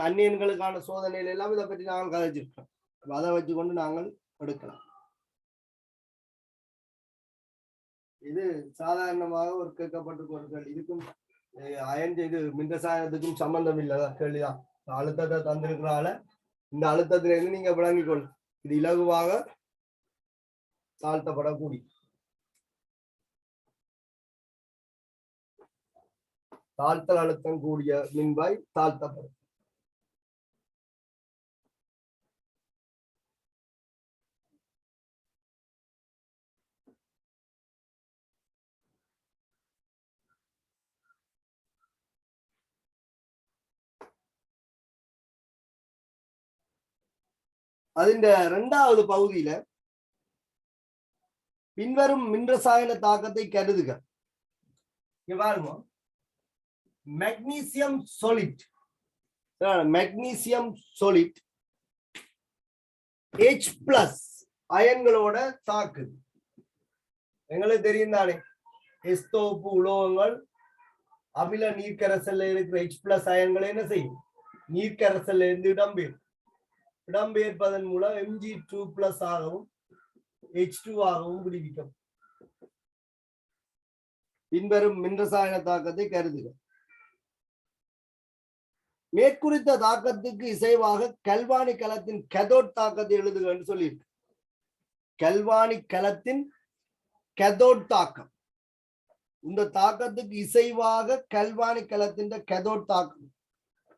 அந்நியன்களுக்கான சோதனையில எல்லாம் இதை பற்றி நாங்கள் கதைச்சிருக்கோம் அதை வச்சுக்கொண்டு நாங்கள் எடுக்கலாம் இது சாதாரணமாக ஒரு கேட்கப்பட்டிருக்க இதுக்கும் இது மின்ரசாயனத்துக்கும் சம்பந்தம் இல்லாத கேள்விதான் அழுத்தத்தை தந்திருக்கிறனால இந்த அழுத்தத்தில இருந்து நீங்க விளங்கிக் கொள்ள இது இலகுவாக தாழ்த்தப்படக்கூடிய தாழ்த்தல் அழுத்தம் கூடிய மின்வாய் தாழ்த்தப்படும் அதிண்ட 2வது பகுதியில பின்வரும் மின்ரசாயன தாக்கத்தை கருதுக பாருங்க மெக்னீசியம் சாலிட் H+ அயன்களோட தாக்குது எங்களுக்கு தெரியும் தானே எஸ்தோப்பு உலோகங்கள் அமில நீர்க்கரசல்ல இருக்கிற H+ அயன்களை என்ன செய்யும் நீர்க்கரசல்ல இருந்து இடம்பெயர்ப்பதன் மூலம் Mg2+ ஆகவும் H2 ஆகவும் விடுவிக்கும் பின்வரும் மின்ரசாயன தாக்கத்தை கருதுக மேற்குறித்த தாக்கத்துக்கு இசைவாக கல்வானி கலத்தின் கேதோட் தாக்கத்தை எழுதுகன்னு சொல்லியிருக்கு கல்வானி கலத்தின் கேதோட் தாக்கம் இந்த தாக்கத்துக்கு இசைவாக கல்வானி கலத்தின் கேதோட் தாக்கம்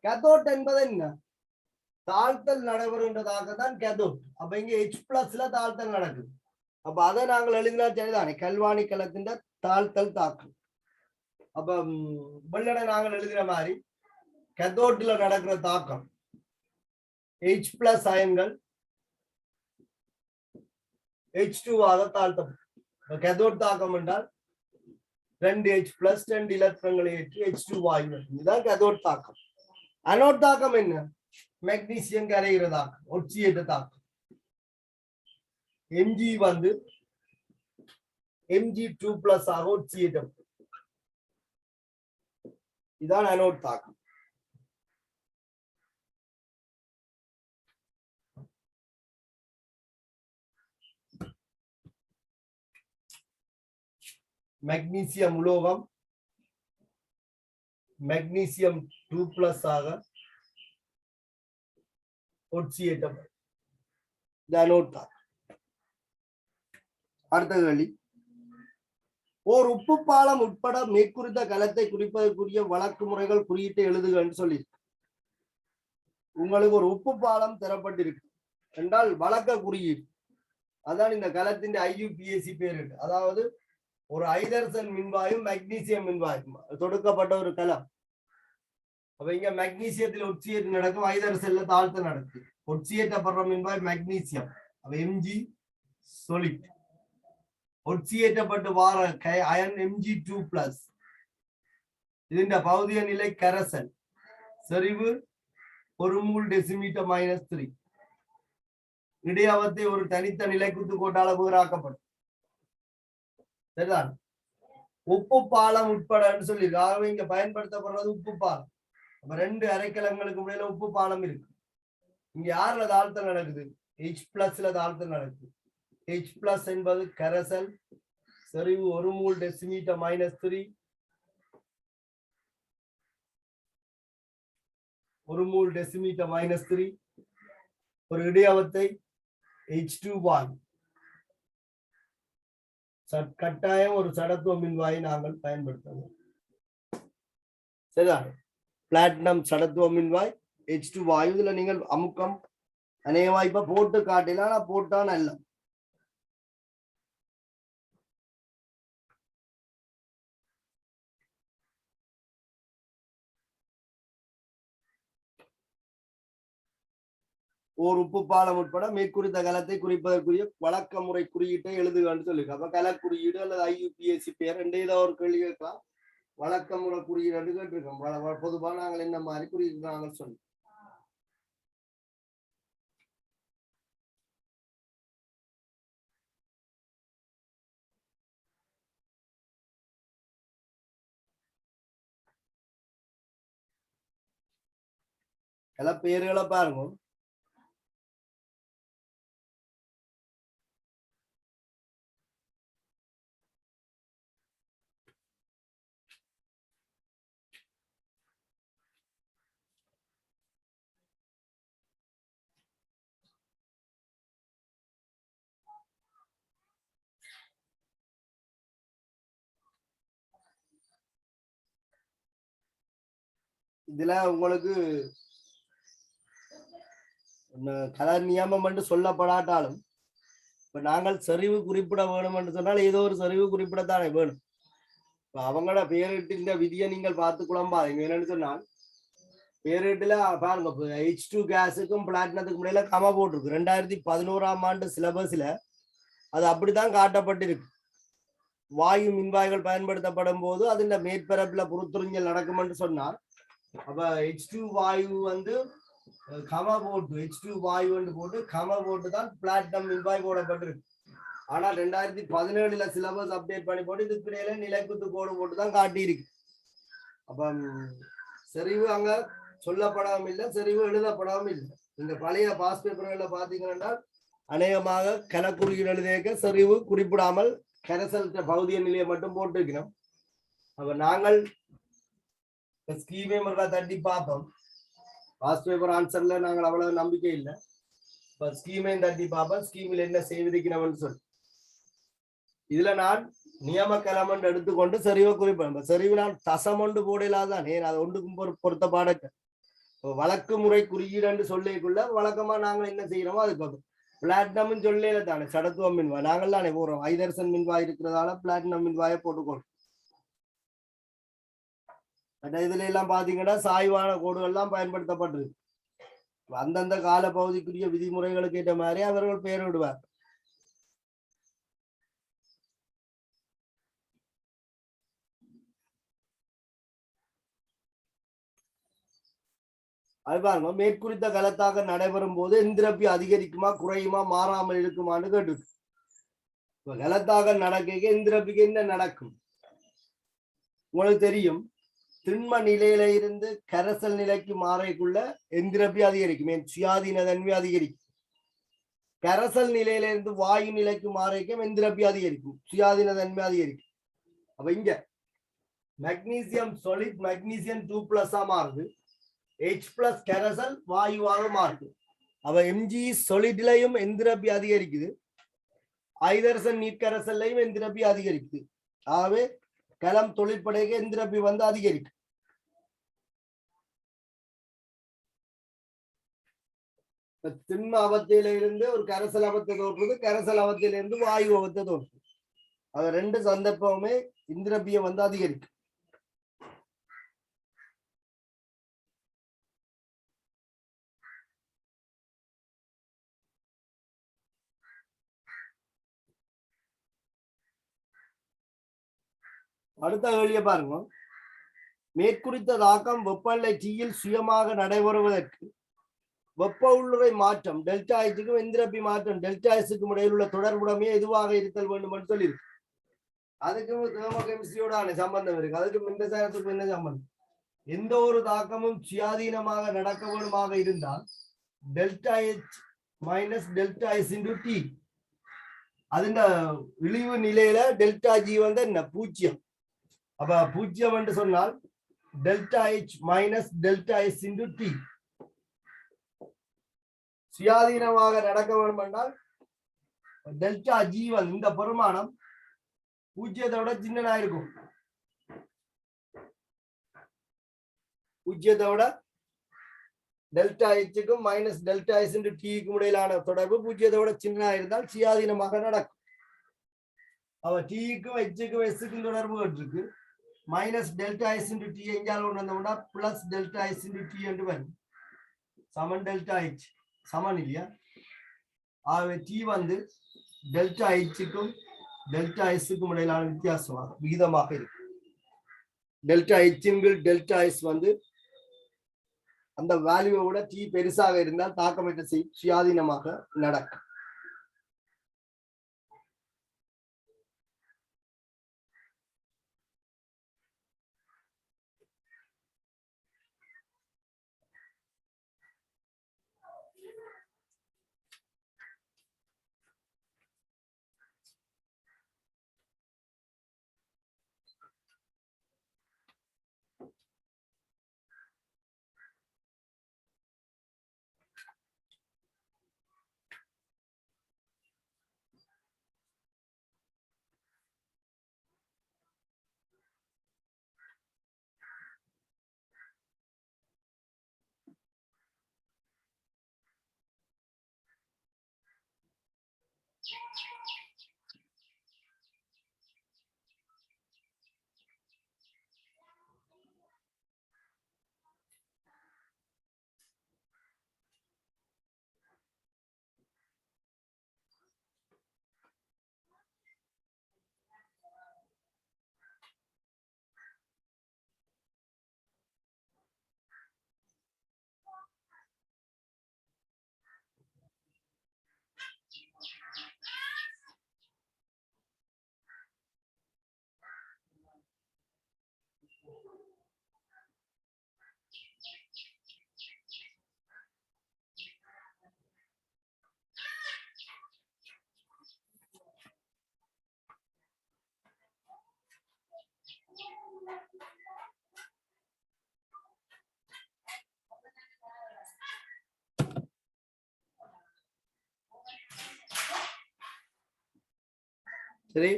கேதோட் என்பது என்ன தாழ்த்தல் நடைபெறுகின்றதாக தான் கேதோட் அப்ப இங்க H+ தாழ்த்தல் நடக்குது அப்ப அதை நாங்கள் எழுதினால் சரிதானே கல்வானி கலத்தின் தாழ்த்தல் தாக்கம் அப்ப வெள்ளடை நாங்கள் எழுதுற மாதிரி கேத்தோட்ல நடக்கிற தாக்கம் H பிளஸ் அயன்கள் H2 ஆக தாழ்த்தப்படும். கேத்தோட் தாக்கம் என்றால் 2H பிளஸ் 2 எலக்ட்ரான்களை ஏற்றி H2 வாயு. இதுதான் கேத்தோட் தாக்கம். அனோட் தாக்கம் என்ன? மெக்னீசியம் கரைகிற தாக்கம், ஒட்சியேற்ற தாக்கம். Mg வந்து Mg2 பிளஸ் ஆக ஒட்சியேற்றம். இதான் அனோட் தாக்கம். மெக்னீசியம் உலோகம் மெக்னீசியம் 2 பிளஸ் ஆக ஒட்சியேற்றம். அடுத்த கேள்வி, ஓர் உப்பு பாலம் உட்பட மேற்குறித்த கலத்தை குறிப்பதற்குரிய வழக்கு முறைகள் குறியீட்டை எழுதுகன்னு சொல்லி உங்களுக்கு ஒரு உப்பு பாலம் தரப்பட்டிருக்கு என்றால் வழக்க குறியீடு அதான் இந்த கலத்தின் IUPAC பேர் இருக்கு. அதாவது ஒரு ஐதரசன் மின்வாயும் மெக்னீசியம் மின்வாயும் தொடுக்கப்பட்ட ஒரு கலம். அப்ப இங்க மெக்னீசியத்தில் ஒட்சியேற்றம் நடக்கும், ஐதரசன்ல தாழ்த்த நடக்கும். ஒட்சியேற்றப்படுற மின்வாய் மெக்னீசியம், அப்ப Mg solid. ஒட்சியேற்றப்பட்டு வார அயன் Mg2 பிளஸ். ഇതിന്റെ ഭൗതിക நிலை கரைசல், செறிவு 1 மோல் டெசிமீட்டர் -3. இடையகத்தை ஒரு தனித்த நிலைக்குத்து கோட்டால வேறாக்கப்படும். சரிதான். உப்பு பாலம் உட்பட சொல்லியிருக்காங்க. இங்க பயன்படுத்தப்படுறது உப்பு பாலம். அப்ப 2 அரைக்கலங்களுக்கு இடையில உப்பு பாலம் இருக்கு. இங்க யாருல தாழ்த்தல் நடக்குது? H பிளஸ்ல தாழ்த்தல் நடக்குது. H பிளஸ் என்பது கரைசல், செறிவு 1 மோல் டெசிமீட்டர் -3. 1 mole decimetre -3. ஒரு இடையகத்தை H2 வாயு. கட்டாயம் ஒரு சடத்துவ மின்வாயை நாங்கள் பயன்படுத்தவும். சரிதான். பிளாட்டினம் சடத்துவ மின்வாய் H2 வாயு. இதுல நீங்கள் அமுக்கம் அநேகமா இப்ப போட்டு காட்டலாம், போட்டா நல்ல. ஓர் உப்பு பாலம் உட்பட மேற்குறித்த கலத்தை குறிப்பதற்குரிய வழக்க முறை குறியீட்டை எழுதுகன்னு சொல்லிருக்கு. அப்ப கல குறியீடு அல்லது IUPAC பேர் ரெண்டே ஒரு கேள்வி கேட்கலாம். வழக்க முறை குறியீடு கேட்டிருக்கோம். பொதுவாக நாங்கள் என்ன மாதிரி குறியீடு நாங்கள் சொல்லி கல பேர்களை பாருங்க. இதுல உங்களுக்கு கலர் நியமம் என்று சொல்லப்படாட்டாலும் இப்ப நாங்கள் செறிவு குறிப்பிட வேணும் என்று சொன்னால் ஏதோ ஒரு செறிவு குறிப்பிடத்தானே வேணும். இப்ப அவங்களோட பேரிட்டு இந்த விதியை நீங்கள் பார்த்து குழம்பாதீங்க. என்னன்னு சொன்னால் பேரிட்டுல பாருங்க, H2 கேஸுக்கும் பிளாட்டினத்துக்கும் இடையில கம போட்டிருக்கு. 2011ஆம் ஆண்டு சிலபஸ்ல அது அப்படித்தான் காட்டப்பட்டிருக்கு. வாயு மின்வாய்கள் பயன்படுத்தப்படும் போது அதுல மேற்பரப்புல புறத்துறிஞ்சல் நடக்கும் என்று சொன்னார். அப்ப H2 வாயு வந்து கம போட்டு H2 வாயு போட்டு கம போட்டு தான் பிளாட்டினம் மின்வாய் போடப்பட்டிருக்கு. ஆனா 2017 சிலபஸ் அப்டேட் பண்ணி போட்டு இதுக்கு இடையில நிலைக்குத்து கோடு போட்டு தான் காட்டியிருக்கு. அப்ப செறிவு அங்க சொல்லப்படாமல் இல்லை, செறிவு எழுதப்படாமல் இல்லை. இந்த பழைய பாஸ் பேப்பர்கள்ல பாத்தீங்கன்னா அநேகமாக கலக்குறியீடு எழுதிய செறிவு குறிப்பிடாமல் கரைசல் பகுதிய நிலையை மட்டும் போட்டிருக்கிறோம். அப்ப நாங்கள் ஸ்கீமே தட்டி பார்ப்போம். பாஸ் பேப்பர் ஆன்சர்ல நாங்கள் அவ்வளவு நம்பிக்கை இல்லை. இப்ப ஸ்கீமையும் தட்டி பார்ப்போம், ஸ்கீமில் என்ன செய்திருக்கிறோம்னு சொல்லி. இதுல நான் நியம கலமண்ட் எடுத்துக்கொண்டு செறிவை குறிப்பேன். செறிவு நான் தசம் ஒன்று போடலாதான், ஏன் அது ஒன்றுக்கும் பொருத்த பாடக்க வழக்கு முறை குறியீடு என்று சொல்லிக்குள்ள வழக்கமா நாங்கள் என்ன செய்யறோமோ அது பார்க்கும். பிளாட்டினம் சொல்ல தானே சடத்துவ மின்வாய் நாங்கள் தானே போடுறோம். ஐதரசன் மின்வாய் இருக்கிறதால பிளாட்டினம் மின்வாயை போட்டுக்கொள்ளும். இதுல எல்லாம் பாத்தீங்கன்னா சாய்வான கோடுகள்லாம் பயன்படுத்தப்பட்டிருக்கு. அந்தந்த கால பகுதிக்குரிய விதிமுறைகளுக்கு ஏற்ற மாதிரி அவர்கள் பெயர் விடுவார். அது பாருங்க, மேற்குறித்த கலத்தாக நடைபெறும் போது எந்திரப்பி அதிகரிக்குமா குறையுமா மாறாமல் இருக்குமான்னு கேட்டிருக்கு. இப்ப கலத்தாக நடக்க எந்திரப்பிக்கு என்ன நடக்கும் உங்களுக்கு தெரியும். திண்ம நிலையில இருந்து கரைசல் நிலைக்கு மாறக்குள்ள எந்திரப்பி அதிகரிக்கும், சுயாதீன தன்மை அதிகரிக்கும். கரைசல் நிலையில இருந்து வாயு நிலைக்கு மாறிக்கும் எந்திரப்பி அதிகரிக்கும், சுயாதீன தன்மை அதிகரிக்கும். அப்ப இங்க மெக்னீசியம் சொலிட் மெக்னீசியம் 2+ மாறுது, H+ கரைசல் வாயுவாக மாறுது. அவ Mg சொலிட்லயும் எந்திரப்பி அதிகரிக்குது, ஐதரசன் நீர்க்கரைசல்லையும் எந்திரப்பி அதிகரிக்குது. ஆகவே கலம் தொழிற்படைக்கு எந்திரப்பி வந்து அதிகரிக்கும். திண்ம அவத்தில இருந்து ஒரு கரைசல் அவத்தை தோற்றுது, கரைசல் அவத்தில இருந்து வாயு அவத்தை தோற்றுது. அது ரெண்டு சந்தர்ப்பமே எந்திரப்பியை வந்து அதிகரிக்கும். அடுத்த கேள்வியை பாருங்க. மேற்குறித்த தாக்கம் வெப்பநிலை Tயில் சுயமாக நடைபெறுவதற்கு வெப்ப உள்ளுறை மாற்றம் டெல்டா Hக்கும் எந்திரப்பி மாற்றம் டெல்டா Sக்கும் இடையில் உள்ள தொடர்புடமே எதுவாக இருத்தல் வேண்டும் என்று சொல்லியிருக்கு. அதுக்கும் தெர்மோகெமிஸ்ட்ரியோட சம்பந்தம் இருக்கு. அதுக்கும் இந்த சாரத்துக்கும் என்ன சம்பந்தம்? எந்த ஒரு தாக்கமும் சுயாதீனமாக நடக்க வேண்டுமாக இருந்தால் delta H minus delta S into T, அதுண்ட இழிவு நிலையில டெல்டா G வந்து என்ன? 0. அப்ப 0 என்று சொன்னால் delta H minus delta S into T. சுயாதீனமாக நடக்க வேண்டும் என்றால் டெல்டா G வந்து இந்த பெருமானம் 0 விட சின்னதா இருக்கும். 0 விட டெல்டா Hக்கும் மைனஸ் டெல்டா S இன்டு Tக்கும் இடையிலான தொடர்பு 0 விட சின்னதா இருந்தால் சுயாதீனமாக நடக்கும். அவ Tக்கும் Hக்கும் Sக்கும் தொடர்பு இருக்கு. Minus delta S into T எங்கால கொண்டு வந்தோம்னா plus delta S into T என்று வரும். சமன் டெல்டா H சமன் இல்லையா? ஆகவே T வந்து டெல்டா Hக்கும் டெல்டா Sக்கும் இடையிலான வித்தியாசமாக விகிதமாக இருக்கு. டெல்டா H டெல்டா S வந்து அந்த வேல்யூவை விட T பெருசாக இருந்தால் தாக்கமற்ற சுயாதீனமாக நடக்கும். சரி,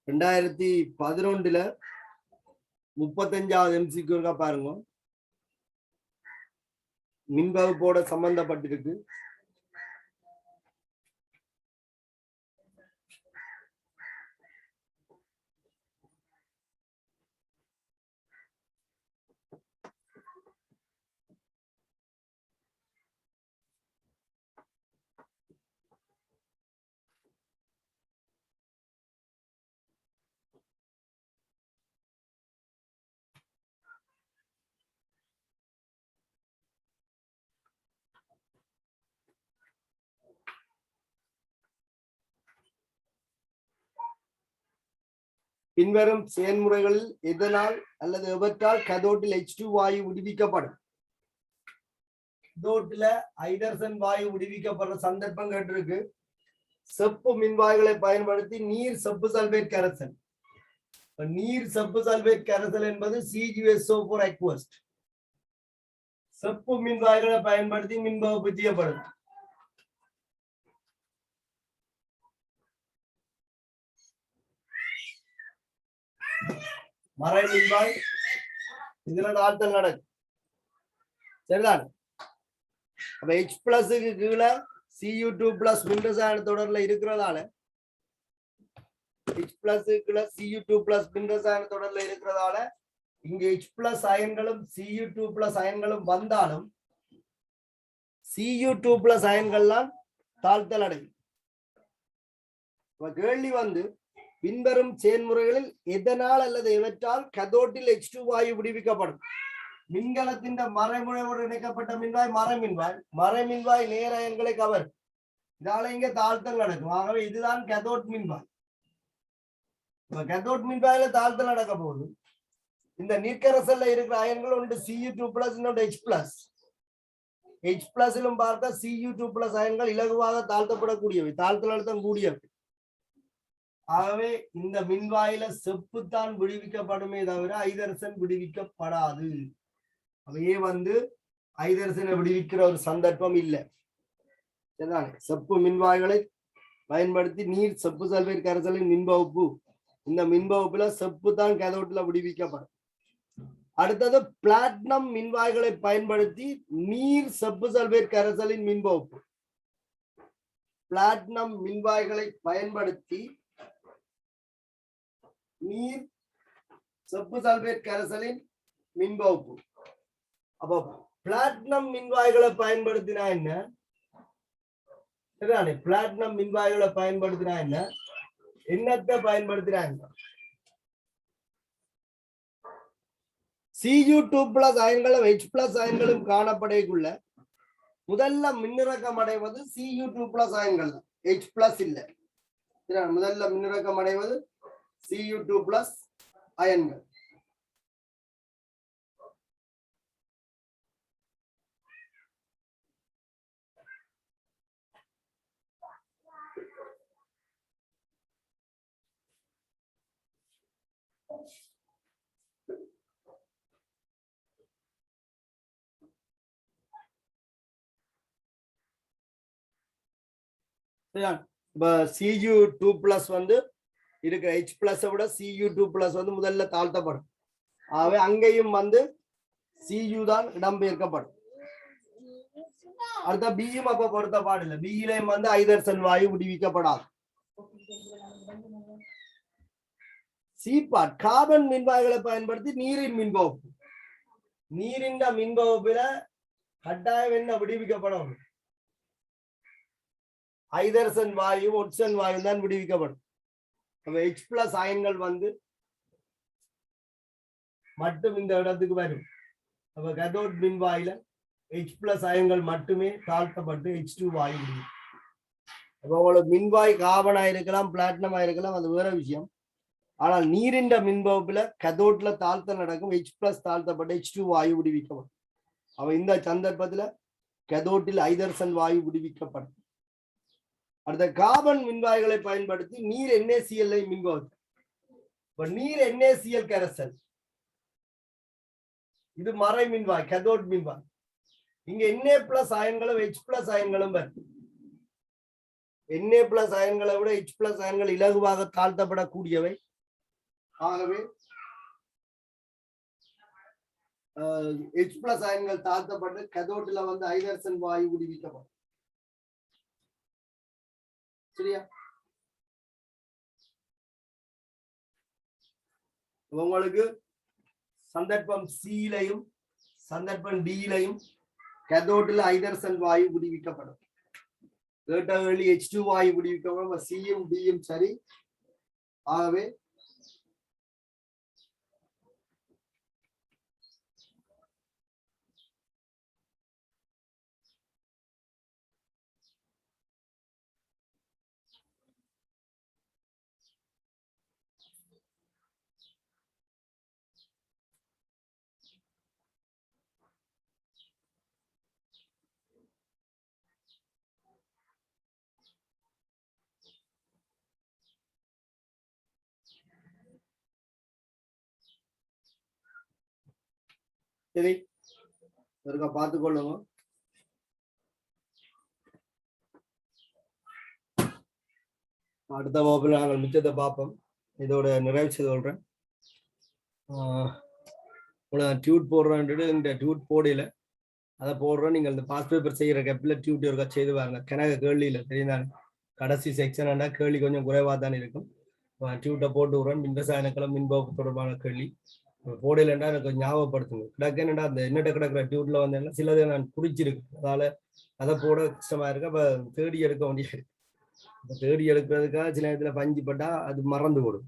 2011 35வது MCQ பாருங்க. மின்வகுப்போட சம்பந்தப்பட்டிருக்கு. பின்வரும் செயல்முறைகளில் எதனால் அல்லது எவற்றால் கதோட்டில் H2 வாயு விடுவிக்கப்படும்? கதோட்டில ஹைட்ரஜன் வாயு விடுவிக்கப்படுற சந்தர்ப்பம் கேட்டிருக்கு. செப்பு மின்வாய்களை பயன்படுத்தி நீர் செப்பு சல்பேட் கரைசல். நீர் செப்பு சல்பேட் கரைசல் என்பது CgSO4 aqueous. செப்பு மின்வாய்களை பயன்படுத்தி மின்வகுப்பு செய்யப்படும். மறை மின்வாய் இதுல தாழ்த்தல் நடக்கும். சரிதான். அப்ப H பிளஸுக்கு கீழே Cu2 பிளஸ் மின்ரசாயன தொடர்ல இருக்கிறதால H பிளஸுக்கு கீழே Cu2 பிளஸ் மின்ரசாயன தொடர்ல இருக்கிறதால இங்க H பிளஸ் அயன்களும் Cu2 பிளஸ் அயன்களும் வந்தாலும் Cu2 பிளஸ் அயன்கள்லாம் தாழ்த்தல் அடையும். கேள்வி வந்து பின்வரும் செயல்முறைகளில் எதனால் அல்லது எவற்றால் கதோட்டில் H2 வாயு விடுவிக்கப்படும்? மின்கலத்தின் மறைமுறையோடு இணைக்கப்பட்ட மின்வாய் மறைமின்வாய். மறைமின்வாய் நேர அயன்களை கவர். இதால இங்க தாழ்த்தல் நடக்கும். ஆகவே இதுதான் கதோட் மின்வாய். கதோட் மின்வாயில தாழ்த்தல் நடக்க போகுது. இந்த நீர்க்கரசல்ல இருக்கிற அயன்கள் ஒன்று Cu2 பிளஸ் இன்னொன்று H பிளஸ். H பிளஸிலும் பார்த்தா Cu2 பிளஸ் அயன்கள் இலகுவாக தாழ்த்தப்படக்கூடியவை, தாழ்த்தல் அழுத்தம் கூடியவை. ஆகவே இந்த மின்வாயில செப்பு தான் விடுவிக்கப்படுமே தவிர ஐதரசன் விடுவிக்கப்படாது. அவையே வந்து ஐதரசனை விடுவிக்கிற ஒரு சந்தர்ப்பம் இல்லை. சரிதானே? செப்பு மின்வாய்களை பயன்படுத்தி நீர் செப்பு சல்பேட் கரைசலின் மின்வகுப்பு. இந்த மின்வகுப்புல செப்பு தான் கதோட்டில் விடுவிக்கப்படும். அடுத்தது பிளாட்டினம் மின்வாய்களை பயன்படுத்தி நீர் செப்பு சல்பேட் கரைசலின் மின்வகுப்பு. பிளாட்டினம் மின்வாய்களை பயன்படுத்தி நீர் செப்பு சல்பேட் கரைசலின் மின்வகுப்பு. அப்போ பிளாட்டினம் மின்வாய்களை பயன்படுத்தினா என்ன? சரிதானே? பிளாட்டினம் மின்வாய்களை பயன்படுத்தினா என்ன? என்னத்தை பயன்படுத்தினா என்ன? Cu2 பிளஸ் அயன்களும் H பிளஸ் அயன்களும் காணப்படைக்குள்ள முதல்ல மின்னிறக்கம் அடைவது Cu2 பிளஸ் அயன்கள் தான், H பிளஸ் இல்லை. முதல்ல மின்னிறக்கம் அடைவது Cu2 பிளஸ் அயன்கள். Cu2 பிளஸ் வந்து இருக்கிற H பிளஸ் விட Cu2 பிளஸ் வந்து முதல்ல தாழ்த்தப்படும். ஆகவே அங்கேயும் வந்து Cu தான் இடம்பெயர்க்கப்படும். அடுத்த பியும் அப்ப பொருத்தப்பாடு இல்லை. பியிலையும் வந்து ஐதரசன் வாயு விடுவிக்கப்படாது. சீபாட் கார்பன் மின்வாய்களை பயன்படுத்தி நீரின் மின்வகுப்பு. நீரின் மின்வகுப்பில கட்டாயம் என்ன விடுவிக்கப்படும்? ஐதரசன் வாயு ஒட்சன் வாயு தான் விடுவிக்கப்படும். H பிளஸ் அயன்கள் வந்து மட்டும் இந்த இடத்துக்கு வரும். அப்ப கதோட் மின்வாயில H பிளஸ் அயன்கள் மட்டுமே தாழ்த்தப்பட்டு H2 வாயு விடுவிக்கும். அப்ப உங்களுக்கு மின்வாய் கார்பனா இருக்கலாம், பிளாட்டினமா இருக்கலாம், அது வேற விஷயம். ஆனால் நீரின் மின்வகுப்புல கதோட்ல தாழ்த்தல் நடக்கும். H பிளஸ் தாழ்த்தப்பட்டு H2 வாயு விடுவிக்கப்படும். அவ இந்த சந்தர்ப்பத்துல கதோட்டில் ஐதரசன் வாயு விடுவிக்கப்படும். அடுத்த கார்பன் மின்வாய்களை பயன்படுத்தி நீர் NaCl மின்வகுப்பு. இப்ப நீர் NaCl கரைசல் இது மறை மின்வாய், கதோட் மின்வாய். இங்க Na பிளஸ் அயன்களும் H பிளஸ் அயன்களும் வரும். Na பிளஸ் அயன்களை விட H பிளஸ் அயன்கள் இலகுவாக தாழ்த்தப்படக்கூடியவை. ஆகவே H பிளஸ் அயன்கள் தாழ்த்தப்பட்டு கதோட்டில வந்து ஐதரசன் வாயு விடுவிக்கப்படும். சரியா? உங்களுக்கு சந்தர்ப்பம் C-லையும் சந்தர்ப்பம் D-லையும் கதோட்டில் ஐதரசன் வாயு விடுவிக்கப்படும். கேட்டவழி H2 வாயு விடுவிக்கப்படும். C-யும் D-யும் சரி. ஆகவே சரி ஒருக்கா பார்த்துக்கொள்ளுங்க. அடுத்த வகுப்பில் நாங்கள் மிச்சத்தை பார்ப்போம். இதோட நிறைவு செய்து கொள்றேன். டியூட் போடுறேன்ட்டு இந்த டியூட் போடல, அதை போடுறோம். நீங்கள் இந்த பாஸ் பேப்பர் செய்கிற கப்பில் டியூட் ஒருக்கா செய்து வாங்க. கணக்கு கேள்வியில் தெரியுதானே, கடைசி செக்ஷன் கேள்வி கொஞ்சம் குறைவாக தான் இருக்கும். டியூட்டை போட்டு விடுறோம். மின்ரசாயனக்களம் மின்போக்கு தொடர்பான கேள்வி போடலைன்னா எனக்கு ஞாபகப்படுத்துங்க. கிடக்குன்னா அந்த என்னட்ட கிடக்கிற டியூட்ல வந்து சிலதை நான் குறிச்சிருக்கு, அதால அதை போட கஷ்டமா இருக்கு. அப்ப தேடி எடுக்க வேண்டியது. தேடி எடுக்கிறதுக்காக சில நேரத்துல பஞ்சு பட்டா அது மறந்து போடும்.